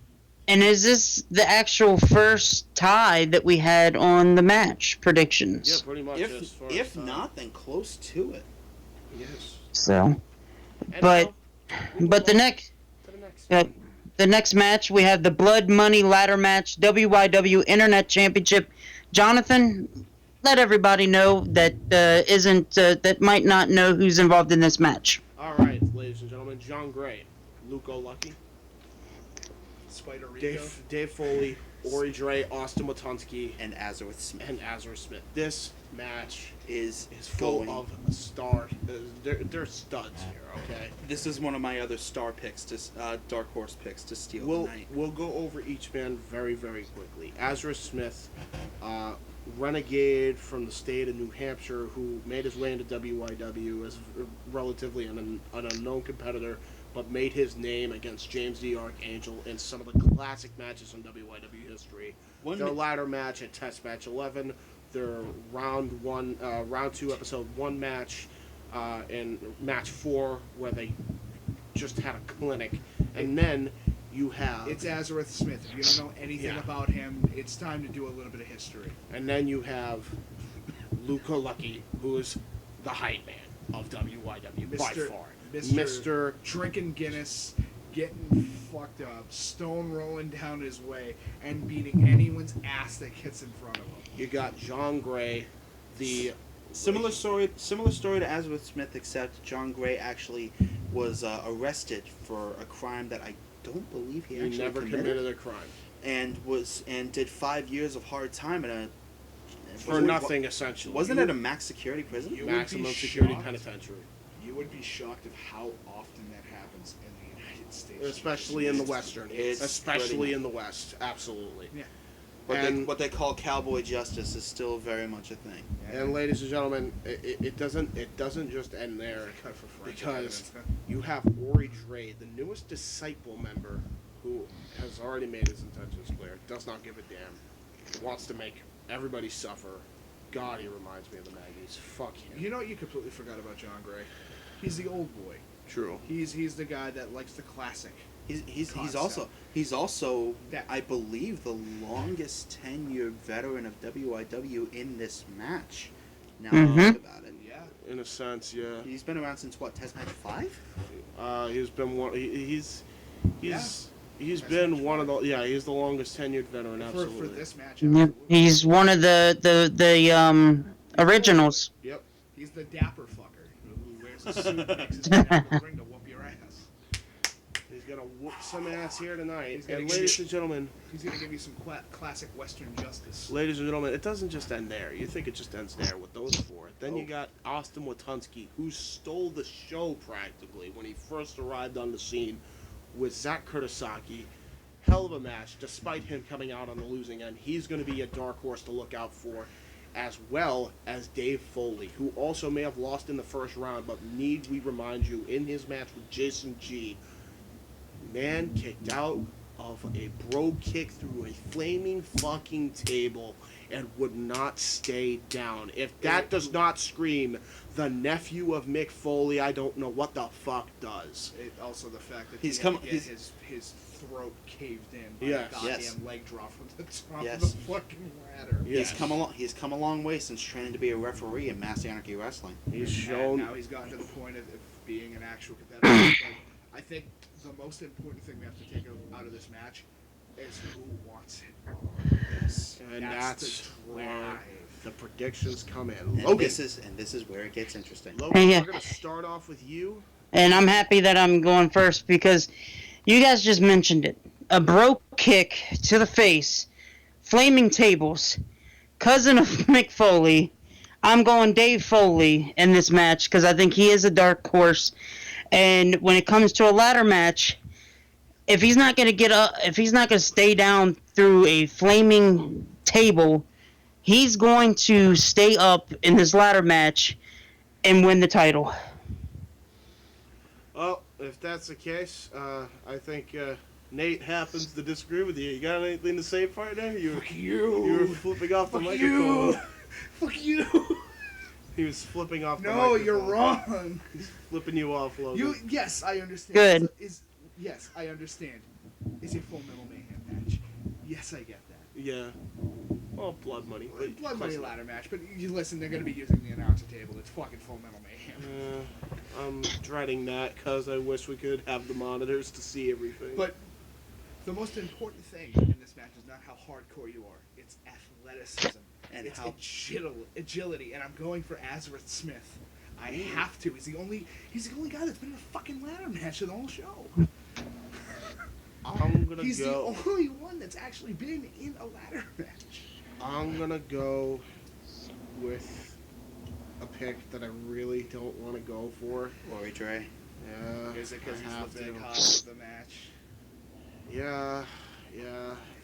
Speaker 3: And is this the actual first tie that we had on the match predictions?
Speaker 6: yeah, pretty much. as far
Speaker 5: If
Speaker 6: as,
Speaker 5: not, then close to it.
Speaker 6: yes.
Speaker 3: So,
Speaker 6: And
Speaker 3: but
Speaker 6: now,
Speaker 3: but the next
Speaker 6: to the next
Speaker 3: uh,
Speaker 6: one.
Speaker 3: the next match we have the Blood Money Ladder match, WYW Internet Championship. Jonathan, let everybody know that that might not know who's involved in this match.
Speaker 6: All right, ladies and gentlemen, John Gray, Luke O'Lucky,
Speaker 4: Spider Rico.
Speaker 6: Dave Foley, Ori Dre, Austin Matunsky,
Speaker 5: And Azareth Smith
Speaker 6: and Azra Smith. This match
Speaker 5: is
Speaker 6: is full
Speaker 5: going
Speaker 6: of stars. they're studs here. Okay.
Speaker 5: This is one of my other star picks, dark horse picks to steal the night.
Speaker 6: We'll go over each man very, very quickly. Azra Smith, renegade from the state of New Hampshire, who made his way into WYW as relatively an unknown competitor, but made his name against James the Archangel in some of the classic matches in WYW history. Their ladder match at Test Match 11, their round 2, episode 1 match, and match 4, where they just had a clinic. And then you have...
Speaker 4: It's Azareth Smith. If you don't know anything about him, it's time to do a little bit of history.
Speaker 6: And then you have Luca Lucky, who is the hype man of WYW by far.
Speaker 4: Mr. Drinking Guinness, getting fucked up, stone rolling down his way, and beating anyone's ass that gets in front of him.
Speaker 6: You got John Gray, the...
Speaker 5: Similar story to Azareth Smith, except John Gray actually was arrested for a crime that I don't believe he actually
Speaker 6: never committed a crime,
Speaker 5: and did 5 years of hard time
Speaker 6: for nothing essentially.
Speaker 5: Wasn't it a max security prison?
Speaker 6: Maximum security penitentiary.
Speaker 4: You would be shocked of how often that happens in the United States,
Speaker 6: especially in the Western, especially in the West. Absolutely.
Speaker 4: Yeah.
Speaker 5: What they call cowboy justice is still very much a thing.
Speaker 6: And ladies and gentlemen, it doesn't just end there, because you have Ori Dre, the newest disciple member, who has already made his intentions clear. Does not give a damn. Wants to make everybody suffer. God, he reminds me of the Maggies. Fuck him.
Speaker 4: You know what you completely forgot about John Gray? He's the old boy.
Speaker 6: True.
Speaker 4: He's the guy that likes the classic.
Speaker 5: He's also I believe the longest tenured veteran of WIW in this match. Now I think about it.
Speaker 4: Yeah.
Speaker 6: In a sense, yeah.
Speaker 5: He's been around since what, Test Match 5?
Speaker 6: He's been one. He's been one of the. Yeah, he's the longest tenured veteran. Absolutely.
Speaker 4: For this match.
Speaker 3: Yep. He's one of the originals.
Speaker 6: Yep.
Speaker 4: He's the dapper fucker who wears a suit and makes his way down the ring to whoop your ass.
Speaker 6: He's gonna whoop some ass here tonight.
Speaker 4: And
Speaker 6: ladies and gentlemen,
Speaker 4: he's gonna give you some classic Western justice.
Speaker 6: Ladies and gentlemen, it doesn't just end there. You think it just ends there with those four. Then you got Austin Watunsky, who stole the show practically when he first arrived on the scene with Zach Kurtasaki. Hell of a match, despite him coming out on the losing end. He's going to be a dark horse to look out for, as well as Dave Foley, who also may have lost in the first round, but need we remind you, in his match with Jason G, man kicked out of a bro kick through a flaming fucking table and would not stay down. If that does not scream the nephew of Mick Foley, I don't know what the fuck does.
Speaker 4: Also the fact that
Speaker 5: his
Speaker 4: throat caved in by a goddamn leg drop from the top of the fucking ladder.
Speaker 5: He's come a long way since training to be a referee in Mass Anarchy Wrestling.
Speaker 6: He's shown.
Speaker 4: Now he's gotten to the point of being an actual competitor. But I think the most important thing we have to take out of this match is who wants it.
Speaker 5: Yes.
Speaker 6: And that's where the predictions come in.
Speaker 5: And this is where it gets interesting.
Speaker 6: Logan, we're going to start off with you.
Speaker 3: And I'm happy that I'm going first because you guys just mentioned it. A bro kick to the face, flaming tables, cousin of Mick Foley. I'm going Dave Foley in this match because I think he is a dark horse. And when it comes to a ladder match, if he's not going to get up, if he's not going to stay down through a flaming table, he's going to stay up in this ladder match and win the title.
Speaker 6: Well, if that's the case, I think Nate happens to disagree with you. You got anything to say, partner?
Speaker 4: Fuck you.
Speaker 6: You were flipping off the microphone.
Speaker 4: Fuck you.
Speaker 6: He was flipping off the microphone.
Speaker 4: No, you're wrong.
Speaker 6: He's flipping you off, Logan.
Speaker 4: Yes, I understand.
Speaker 3: Good.
Speaker 4: Yes, I understand. It's a Full Metal Mayhem match. Yes, I get that.
Speaker 6: Yeah. Well, blood money.
Speaker 4: Blood money ladder match, but you listen, they're going to be using the announcer table. It's fucking Full Metal Mayhem.
Speaker 6: I'm dreading that because I wish we could have the monitors to see everything.
Speaker 4: But the most important thing in this match is not how hardcore you are. It's athleticism. And it's agility. And I'm going for Azareth Smith. I have to. He's the only guy that's been in a fucking ladder match in the whole show. He's the only one that's actually been in a ladder match.
Speaker 6: I'm gonna go with a pick that I really don't want to go for.
Speaker 5: Lori Dre.
Speaker 6: Yeah.
Speaker 4: Is it because
Speaker 6: I
Speaker 4: he's
Speaker 6: have
Speaker 4: the big
Speaker 6: to.
Speaker 4: hot of the match?
Speaker 6: Yeah.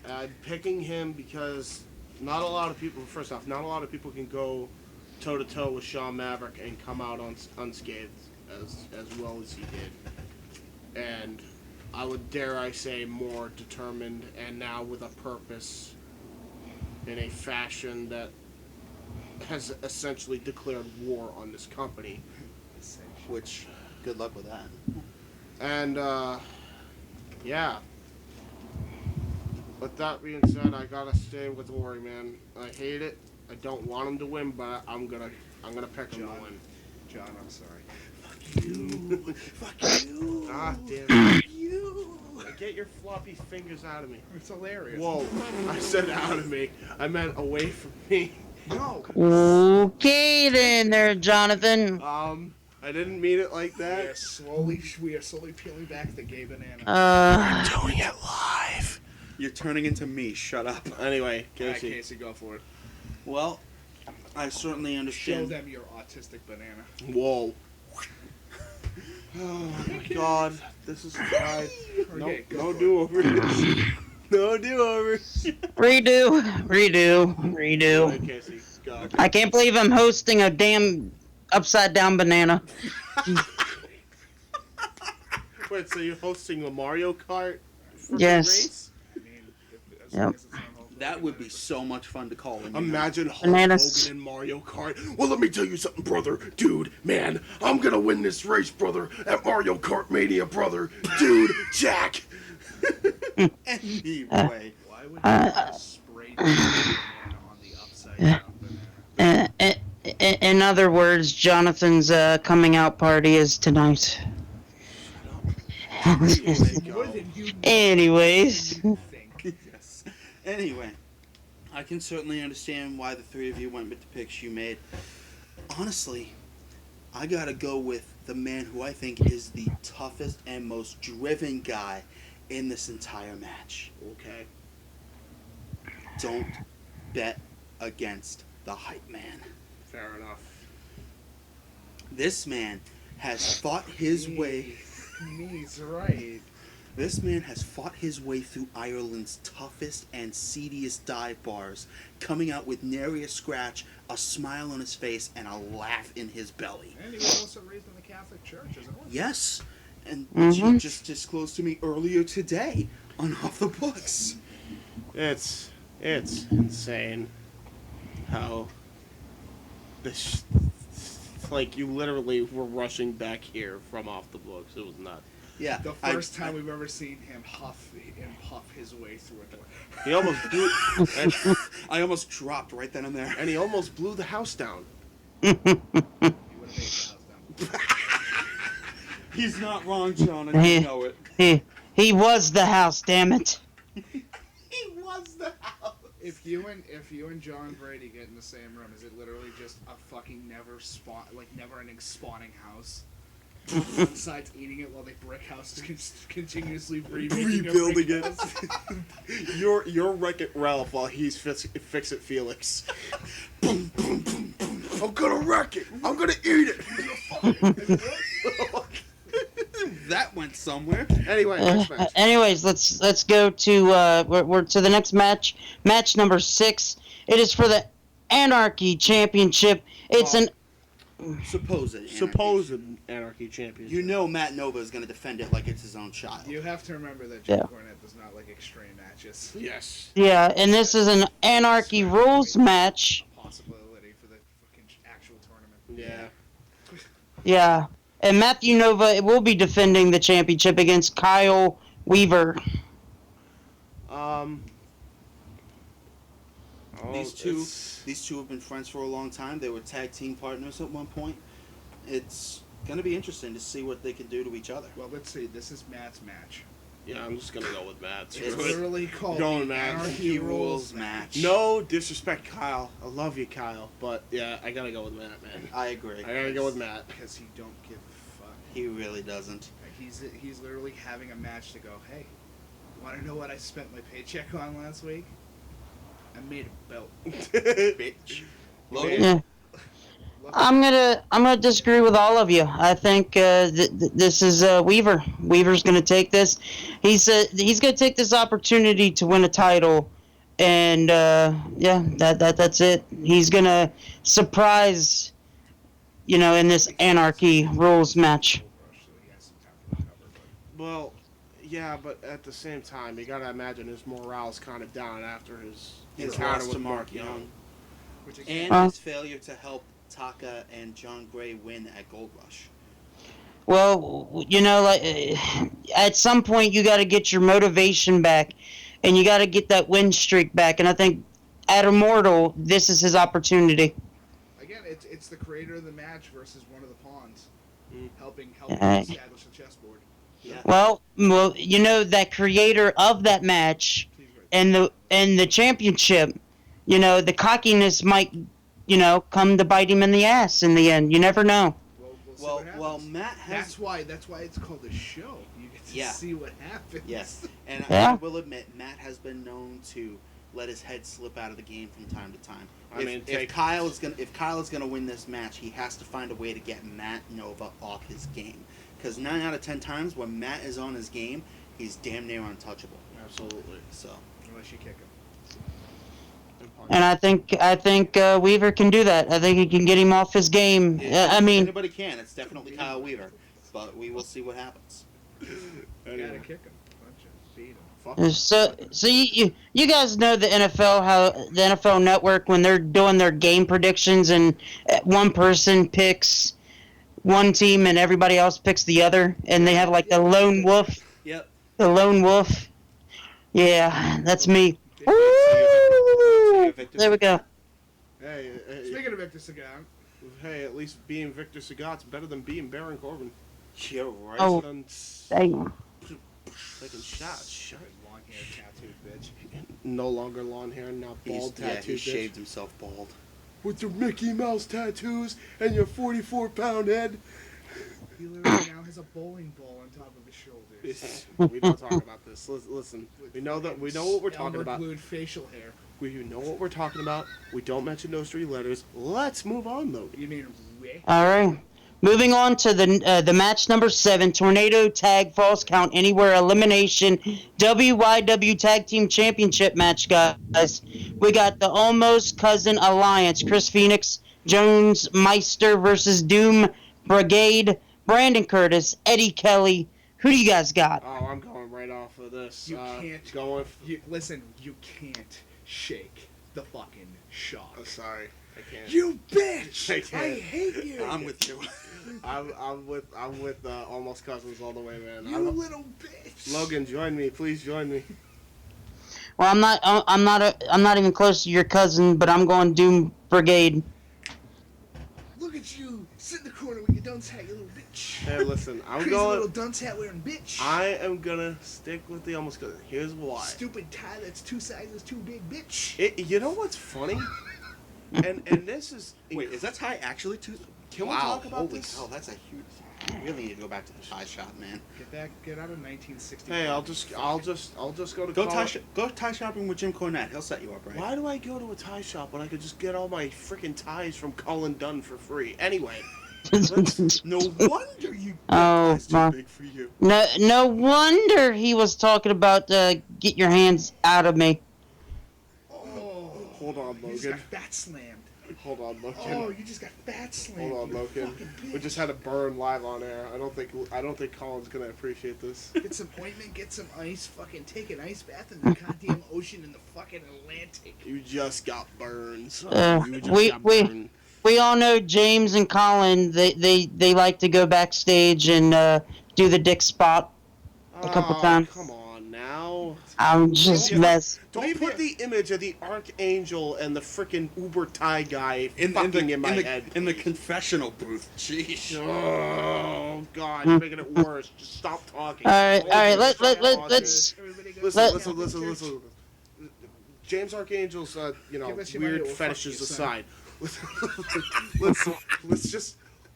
Speaker 6: I'm picking him because not a lot of people. First off, not a lot of people can go toe to toe with Shawn Maverick and come out unscathed as well as he did. And I would dare I say more determined and now with a purpose in a fashion that has essentially declared war on this company.
Speaker 5: Which, good luck with that.
Speaker 6: And yeah. With that being said, I gotta stay with Lori, man. I hate it. I don't want him to win, but I'm gonna pick him to win.
Speaker 4: John, I'm sorry.
Speaker 5: You. Fuck you.
Speaker 6: Ah, damn it.
Speaker 5: You.
Speaker 6: Get your floppy fingers out of me.
Speaker 4: It's hilarious.
Speaker 6: Whoa, I said out of me. I meant away from me.
Speaker 4: No.
Speaker 3: Okay then, there, Jonathan.
Speaker 6: I didn't mean it like that.
Speaker 4: We are slowly peeling back the gay banana.
Speaker 5: Doing it live. You're turning into me. Shut up.
Speaker 6: Anyway,
Speaker 4: Alright,
Speaker 6: Casey.
Speaker 4: Casey, go for it.
Speaker 5: Well, I certainly
Speaker 4: Show
Speaker 5: understand.
Speaker 4: them your autistic banana.
Speaker 6: Whoa. Oh my God, this is bad.
Speaker 4: Okay, go
Speaker 6: No
Speaker 4: for it.
Speaker 6: do-over. No do-over.
Speaker 3: Redo.
Speaker 6: Alright, Casey, go.
Speaker 3: I can't believe I'm hosting a damn upside down banana.
Speaker 6: Wait, so you're hosting a Mario Kart freaking
Speaker 3: Yes.
Speaker 6: race?
Speaker 4: I mean, as
Speaker 3: Yep.
Speaker 4: long as it's not all-
Speaker 5: That would be so much fun to call in.
Speaker 6: Imagine Hulk
Speaker 3: Bananas.
Speaker 6: Hogan in Mario Kart. Well, let me tell you something, brother. Dude, man, I'm gonna win this race, brother, at Mario Kart Mania, brother. Dude, Jack.
Speaker 5: Anyway.
Speaker 4: Why would you spray the banana on the upside down banana?
Speaker 3: In other words, Jonathan's coming out party is tonight.
Speaker 6: There you
Speaker 4: More
Speaker 6: go.
Speaker 4: than you
Speaker 3: Anyways.
Speaker 4: think.
Speaker 5: Yes. Anyway, I can certainly understand why the three of you went with the picks you made. Honestly, I gotta go with the man who I think is the toughest and most driven guy in this entire match.
Speaker 6: Okay.
Speaker 5: Don't bet against the hype man.
Speaker 6: Fair enough.
Speaker 5: This man has fought his way.
Speaker 4: He's right.
Speaker 5: This man has fought his way through Ireland's toughest and seediest dive bars, coming out with nary a scratch, a smile on his face, and a laugh in his belly.
Speaker 4: And he was also raised in the Catholic Church, isn't he?
Speaker 5: Yes, and which he just disclosed to me earlier today on Off the Books.
Speaker 6: It's insane how this, like, you literally were rushing back here from Off the Books. It was nuts.
Speaker 5: Yeah,
Speaker 4: The first time we've ever seen him puff his way through a door.
Speaker 6: He almost blew, and,
Speaker 5: I almost dropped right then and there.
Speaker 6: and he almost blew the house down.
Speaker 4: He would have made the house down.
Speaker 5: He's not wrong, John, and you know it.
Speaker 3: He was the house, damn it.
Speaker 5: He was the house.
Speaker 4: If you and John Brady get in the same room, is it literally just a fucking never-ending spawning house? One side's eating it while the brick house is continuously
Speaker 6: Rebuilding
Speaker 4: it.
Speaker 6: You're Wreck-It Ralph while he's Fix-It Felix. Boom, boom, boom, boom. I'm gonna wreck it. I'm gonna eat it.
Speaker 5: That went somewhere.
Speaker 6: Anyway, next match.
Speaker 3: Anyways, let's go to we're to the next match. Match number 6. It is for the Anarchy Championship. It's an
Speaker 5: Supposed
Speaker 6: Anarchy Championship.
Speaker 5: You know Matt Nova is going to defend it like it's his own child.
Speaker 4: You have to remember that Jim
Speaker 3: Yeah.
Speaker 4: Cornette does not like extreme matches.
Speaker 6: Yes.
Speaker 3: yeah, and this is an Anarchy Rules match.
Speaker 4: A possibility for the fucking actual tournament.
Speaker 6: Yeah.
Speaker 3: Yeah, and Matthew Nova will be defending the championship against Kyle Weaver.
Speaker 5: These two have been friends for a long time. They were tag team partners at one point. It's going to be interesting to see what they can do to each other.
Speaker 4: Well, let's see. This is Matt's match.
Speaker 6: Yeah, I'm just gonna go with Matt.
Speaker 4: It's
Speaker 5: It's-
Speaker 4: literally called
Speaker 6: Going
Speaker 4: the
Speaker 6: Matt.
Speaker 4: Anarchy Rules match.
Speaker 6: No disrespect, Kyle. I love you, Kyle. But yeah, I gotta go with Matt, man.
Speaker 5: I agree.
Speaker 6: I gotta go with Matt.
Speaker 4: Because he don't give a fuck.
Speaker 5: He really doesn't.
Speaker 4: He's literally having a match to go, hey, want to know what I spent my paycheck on last week? I made a belt.
Speaker 5: Bitch.
Speaker 6: Logan?
Speaker 3: Yeah. I'm gonna disagree with all of you. I think this is Weaver. Weaver's gonna take this. He's gonna take this opportunity to win a title, and yeah, that's it. He's gonna surprise, in this Anarchy Rules match.
Speaker 4: So he has some time to recover. But
Speaker 6: Well, yeah, but at the same time, you gotta imagine his morale's kind of down after his
Speaker 5: His
Speaker 6: encounter
Speaker 5: loss
Speaker 6: with
Speaker 5: to
Speaker 6: Mark
Speaker 5: Mark
Speaker 6: Young.
Speaker 5: Young.
Speaker 4: which again,
Speaker 5: And his failure to help Taka and John Gray win at Gold Rush.
Speaker 3: Well, like at some point you got to get your motivation back, and you got to get that win streak back. And I think at Immortal, this is his opportunity.
Speaker 4: again, it's the creator of the match versus one of the pawns,
Speaker 6: Mm.
Speaker 4: helping
Speaker 3: Uh,
Speaker 4: establish the chessboard.
Speaker 5: Yeah.
Speaker 3: Well, that creator of that match
Speaker 4: Please write
Speaker 3: and the championship, the cockiness might, come to bite him in the ass in the end. You never know.
Speaker 4: We'll see
Speaker 5: Well,
Speaker 4: what happens.
Speaker 5: well, Matt has.
Speaker 4: That's why it's called a show. You get to
Speaker 5: Yeah.
Speaker 4: see what happens.
Speaker 5: Yes, and
Speaker 3: Yeah.
Speaker 5: I will admit, Matt has been known to let his head slip out of the game from time to time. If Kyle is gonna win this match, he has to find a way to get Matt Nova off his game. Because 9 out of 10 times when Matt is on his game, he's damn near untouchable.
Speaker 6: Absolutely.
Speaker 5: So
Speaker 4: Unless you kick him.
Speaker 3: And I think Weaver can do that. I think he can get him off his game.
Speaker 5: if
Speaker 3: I mean,
Speaker 5: anybody can. It's definitely Kyle Weaver, but we will see what happens.
Speaker 4: You gotta
Speaker 6: Anyway.
Speaker 4: kick him. Punch him. Beat him.
Speaker 6: Fuck.
Speaker 3: so you guys know the NFL, how the NFL Network, when they're doing their game predictions and one person picks one team and everybody else picks the other, and they have like the lone wolf.
Speaker 5: Yep.
Speaker 3: The lone wolf. Yeah, that's me.
Speaker 5: See you, Victor.
Speaker 3: There we go.
Speaker 6: Hey,
Speaker 4: Speaking of Victor Sagan,
Speaker 6: hey, at least being Victor Sagat's better than being Baron Corbin.
Speaker 5: Yeah, right.
Speaker 3: Oh.
Speaker 6: Done
Speaker 3: Damn.
Speaker 6: taking shots.
Speaker 4: long hair tattooed bitch.
Speaker 6: No longer long hair, now bald
Speaker 5: He
Speaker 6: tattoo.
Speaker 5: shaved himself bald.
Speaker 6: With your Mickey Mouse tattoos and your 44-pound head.
Speaker 4: He literally now has a bowling ball on top of his shoulders.
Speaker 6: We don't talk about this. Listen, we know what we're talking about.
Speaker 4: Elmer-glued facial hair.
Speaker 6: We know what we're talking about. We don't mention those 3 letters. Let's move on, though.
Speaker 4: You mean Rick?
Speaker 3: All right. Moving on to the match number 7, Tornado Tag Falls Count Anywhere Elimination WYW Tag Team Championship match, guys. We got the Almost Cousin Alliance, Chris Phoenix, Jones Meister versus Doom Brigade, Brandon Curtis, Eddie Kelly. Who do you guys got?
Speaker 6: Oh, I'm going right off of this.
Speaker 4: You can't.
Speaker 6: Going.
Speaker 4: Listen, you can't shake the fucking shot.
Speaker 6: Oh, sorry, I can't.
Speaker 4: You bitch!
Speaker 6: I can't.
Speaker 4: I hate you.
Speaker 5: I'm with you.
Speaker 6: I'm with Almost Cousins all the way, man.
Speaker 4: You little bitch.
Speaker 6: Logan, join me, please join me.
Speaker 3: Well, I'm not even close to your cousin, but I'm going Doom Brigade.
Speaker 4: Look at you, sit in the corner with your dunce hat, you little bitch.
Speaker 6: Hey, listen, I'm
Speaker 4: Crazy
Speaker 6: going.
Speaker 4: little dunce hat wearing bitch.
Speaker 6: I am gonna stick with the Almost Cousins. Here's why.
Speaker 4: Stupid tie that's 2 sizes too big, bitch.
Speaker 6: You know what's funny? and this is
Speaker 5: Wait, is that tie actually too?
Speaker 6: Can we
Speaker 5: wow,
Speaker 6: talk about
Speaker 5: holy
Speaker 6: this?
Speaker 5: hell, that's a huge. You really need to go back to the tie shop, man.
Speaker 4: Get out of 1960.
Speaker 6: Hey, I'll just go to
Speaker 5: Go
Speaker 6: college.
Speaker 5: go tie shopping with Jim Cornette. He'll set you up right.
Speaker 6: Why do I go to a tie shop when I could just get all my freaking ties from Cullen Dunn for free? Anyway,
Speaker 5: No wonder you.
Speaker 3: Oh,
Speaker 5: That's too
Speaker 3: my.
Speaker 5: big for you.
Speaker 3: No wonder he was talking about get your hands out of me.
Speaker 4: Oh,
Speaker 6: hold on,
Speaker 4: you just
Speaker 6: Logan.
Speaker 4: got fat slammed.
Speaker 6: Hold on, Logan.
Speaker 4: Oh, you just got fat slammed.
Speaker 6: Hold on,
Speaker 4: you
Speaker 6: Logan.
Speaker 4: fucking bitch.
Speaker 6: We just had a burn live on air. I don't think Colin's gonna appreciate this.
Speaker 4: Get some ointment, get some ice, fucking take an ice bath in the goddamn ocean in the fucking Atlantic.
Speaker 6: You just got burned. son. You just
Speaker 3: we
Speaker 6: got
Speaker 3: we
Speaker 6: burned.
Speaker 3: we all know James and Colin. They like to go backstage and do the dick spot a couple times.
Speaker 6: Come on now.
Speaker 3: I'm just mess.
Speaker 6: Don't put the image of the Archangel and the frickin' Uber Thai guy fucking in my head.
Speaker 5: In the confessional booth. Jeez.
Speaker 6: Oh God, you're making it worse. Just stop talking.
Speaker 3: All right.
Speaker 6: Stop talking.
Speaker 3: Let's.
Speaker 4: Everybody go
Speaker 6: Listen. James Archangel's,
Speaker 4: Give us your money
Speaker 6: weird
Speaker 4: or we'll
Speaker 6: fetishes
Speaker 4: fuck you, son.
Speaker 6: aside.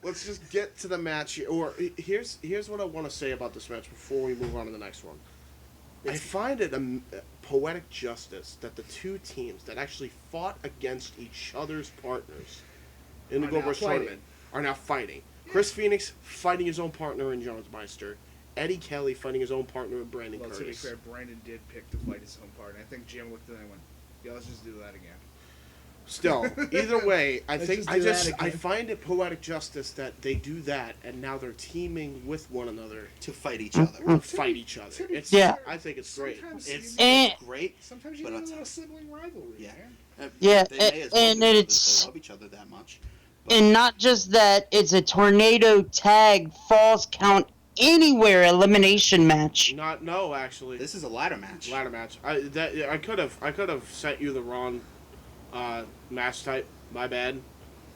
Speaker 6: let's just get to the match. Or here's what I want to say about this match before we move on to the next one. I find it a poetic justice that the two teams that actually fought against each other's partners in the
Speaker 4: Are
Speaker 6: Gold
Speaker 4: now
Speaker 6: Rush
Speaker 4: fighting.
Speaker 6: tournament are now fighting. Chris Phoenix fighting his own partner in Jones Meister. Eddie Kelly fighting his own partner in Brandon
Speaker 4: Well,
Speaker 6: Curtis.
Speaker 4: to be fair, Brandon did pick to fight his own partner. I think Jim looked at it and went, "Yeah, let's just do that again."
Speaker 6: Still, either way, I
Speaker 4: Let's
Speaker 6: think
Speaker 4: just do that
Speaker 6: I
Speaker 4: again.
Speaker 6: find it poetic justice that they do that, and now they're teaming with one another
Speaker 5: To fight each other.
Speaker 6: to fight each other.
Speaker 4: to be
Speaker 6: It's
Speaker 3: Yeah.
Speaker 6: I think it's great.
Speaker 4: Sometimes
Speaker 5: It's,
Speaker 4: you
Speaker 3: And-
Speaker 5: it's great.
Speaker 4: sometimes you
Speaker 5: but
Speaker 4: need a
Speaker 5: I'll
Speaker 4: little
Speaker 5: tell-
Speaker 4: sibling rivalry,
Speaker 5: Yeah.
Speaker 4: man.
Speaker 3: Yeah,
Speaker 5: They may as well
Speaker 3: and
Speaker 5: do because
Speaker 3: it's-
Speaker 5: they love each other that much. But
Speaker 3: And not just that, it's a tornado tag falls count anywhere elimination match.
Speaker 6: No, actually,
Speaker 5: this is a ladder match.
Speaker 6: ladder match. I could have sent you the wrong match type. My bad.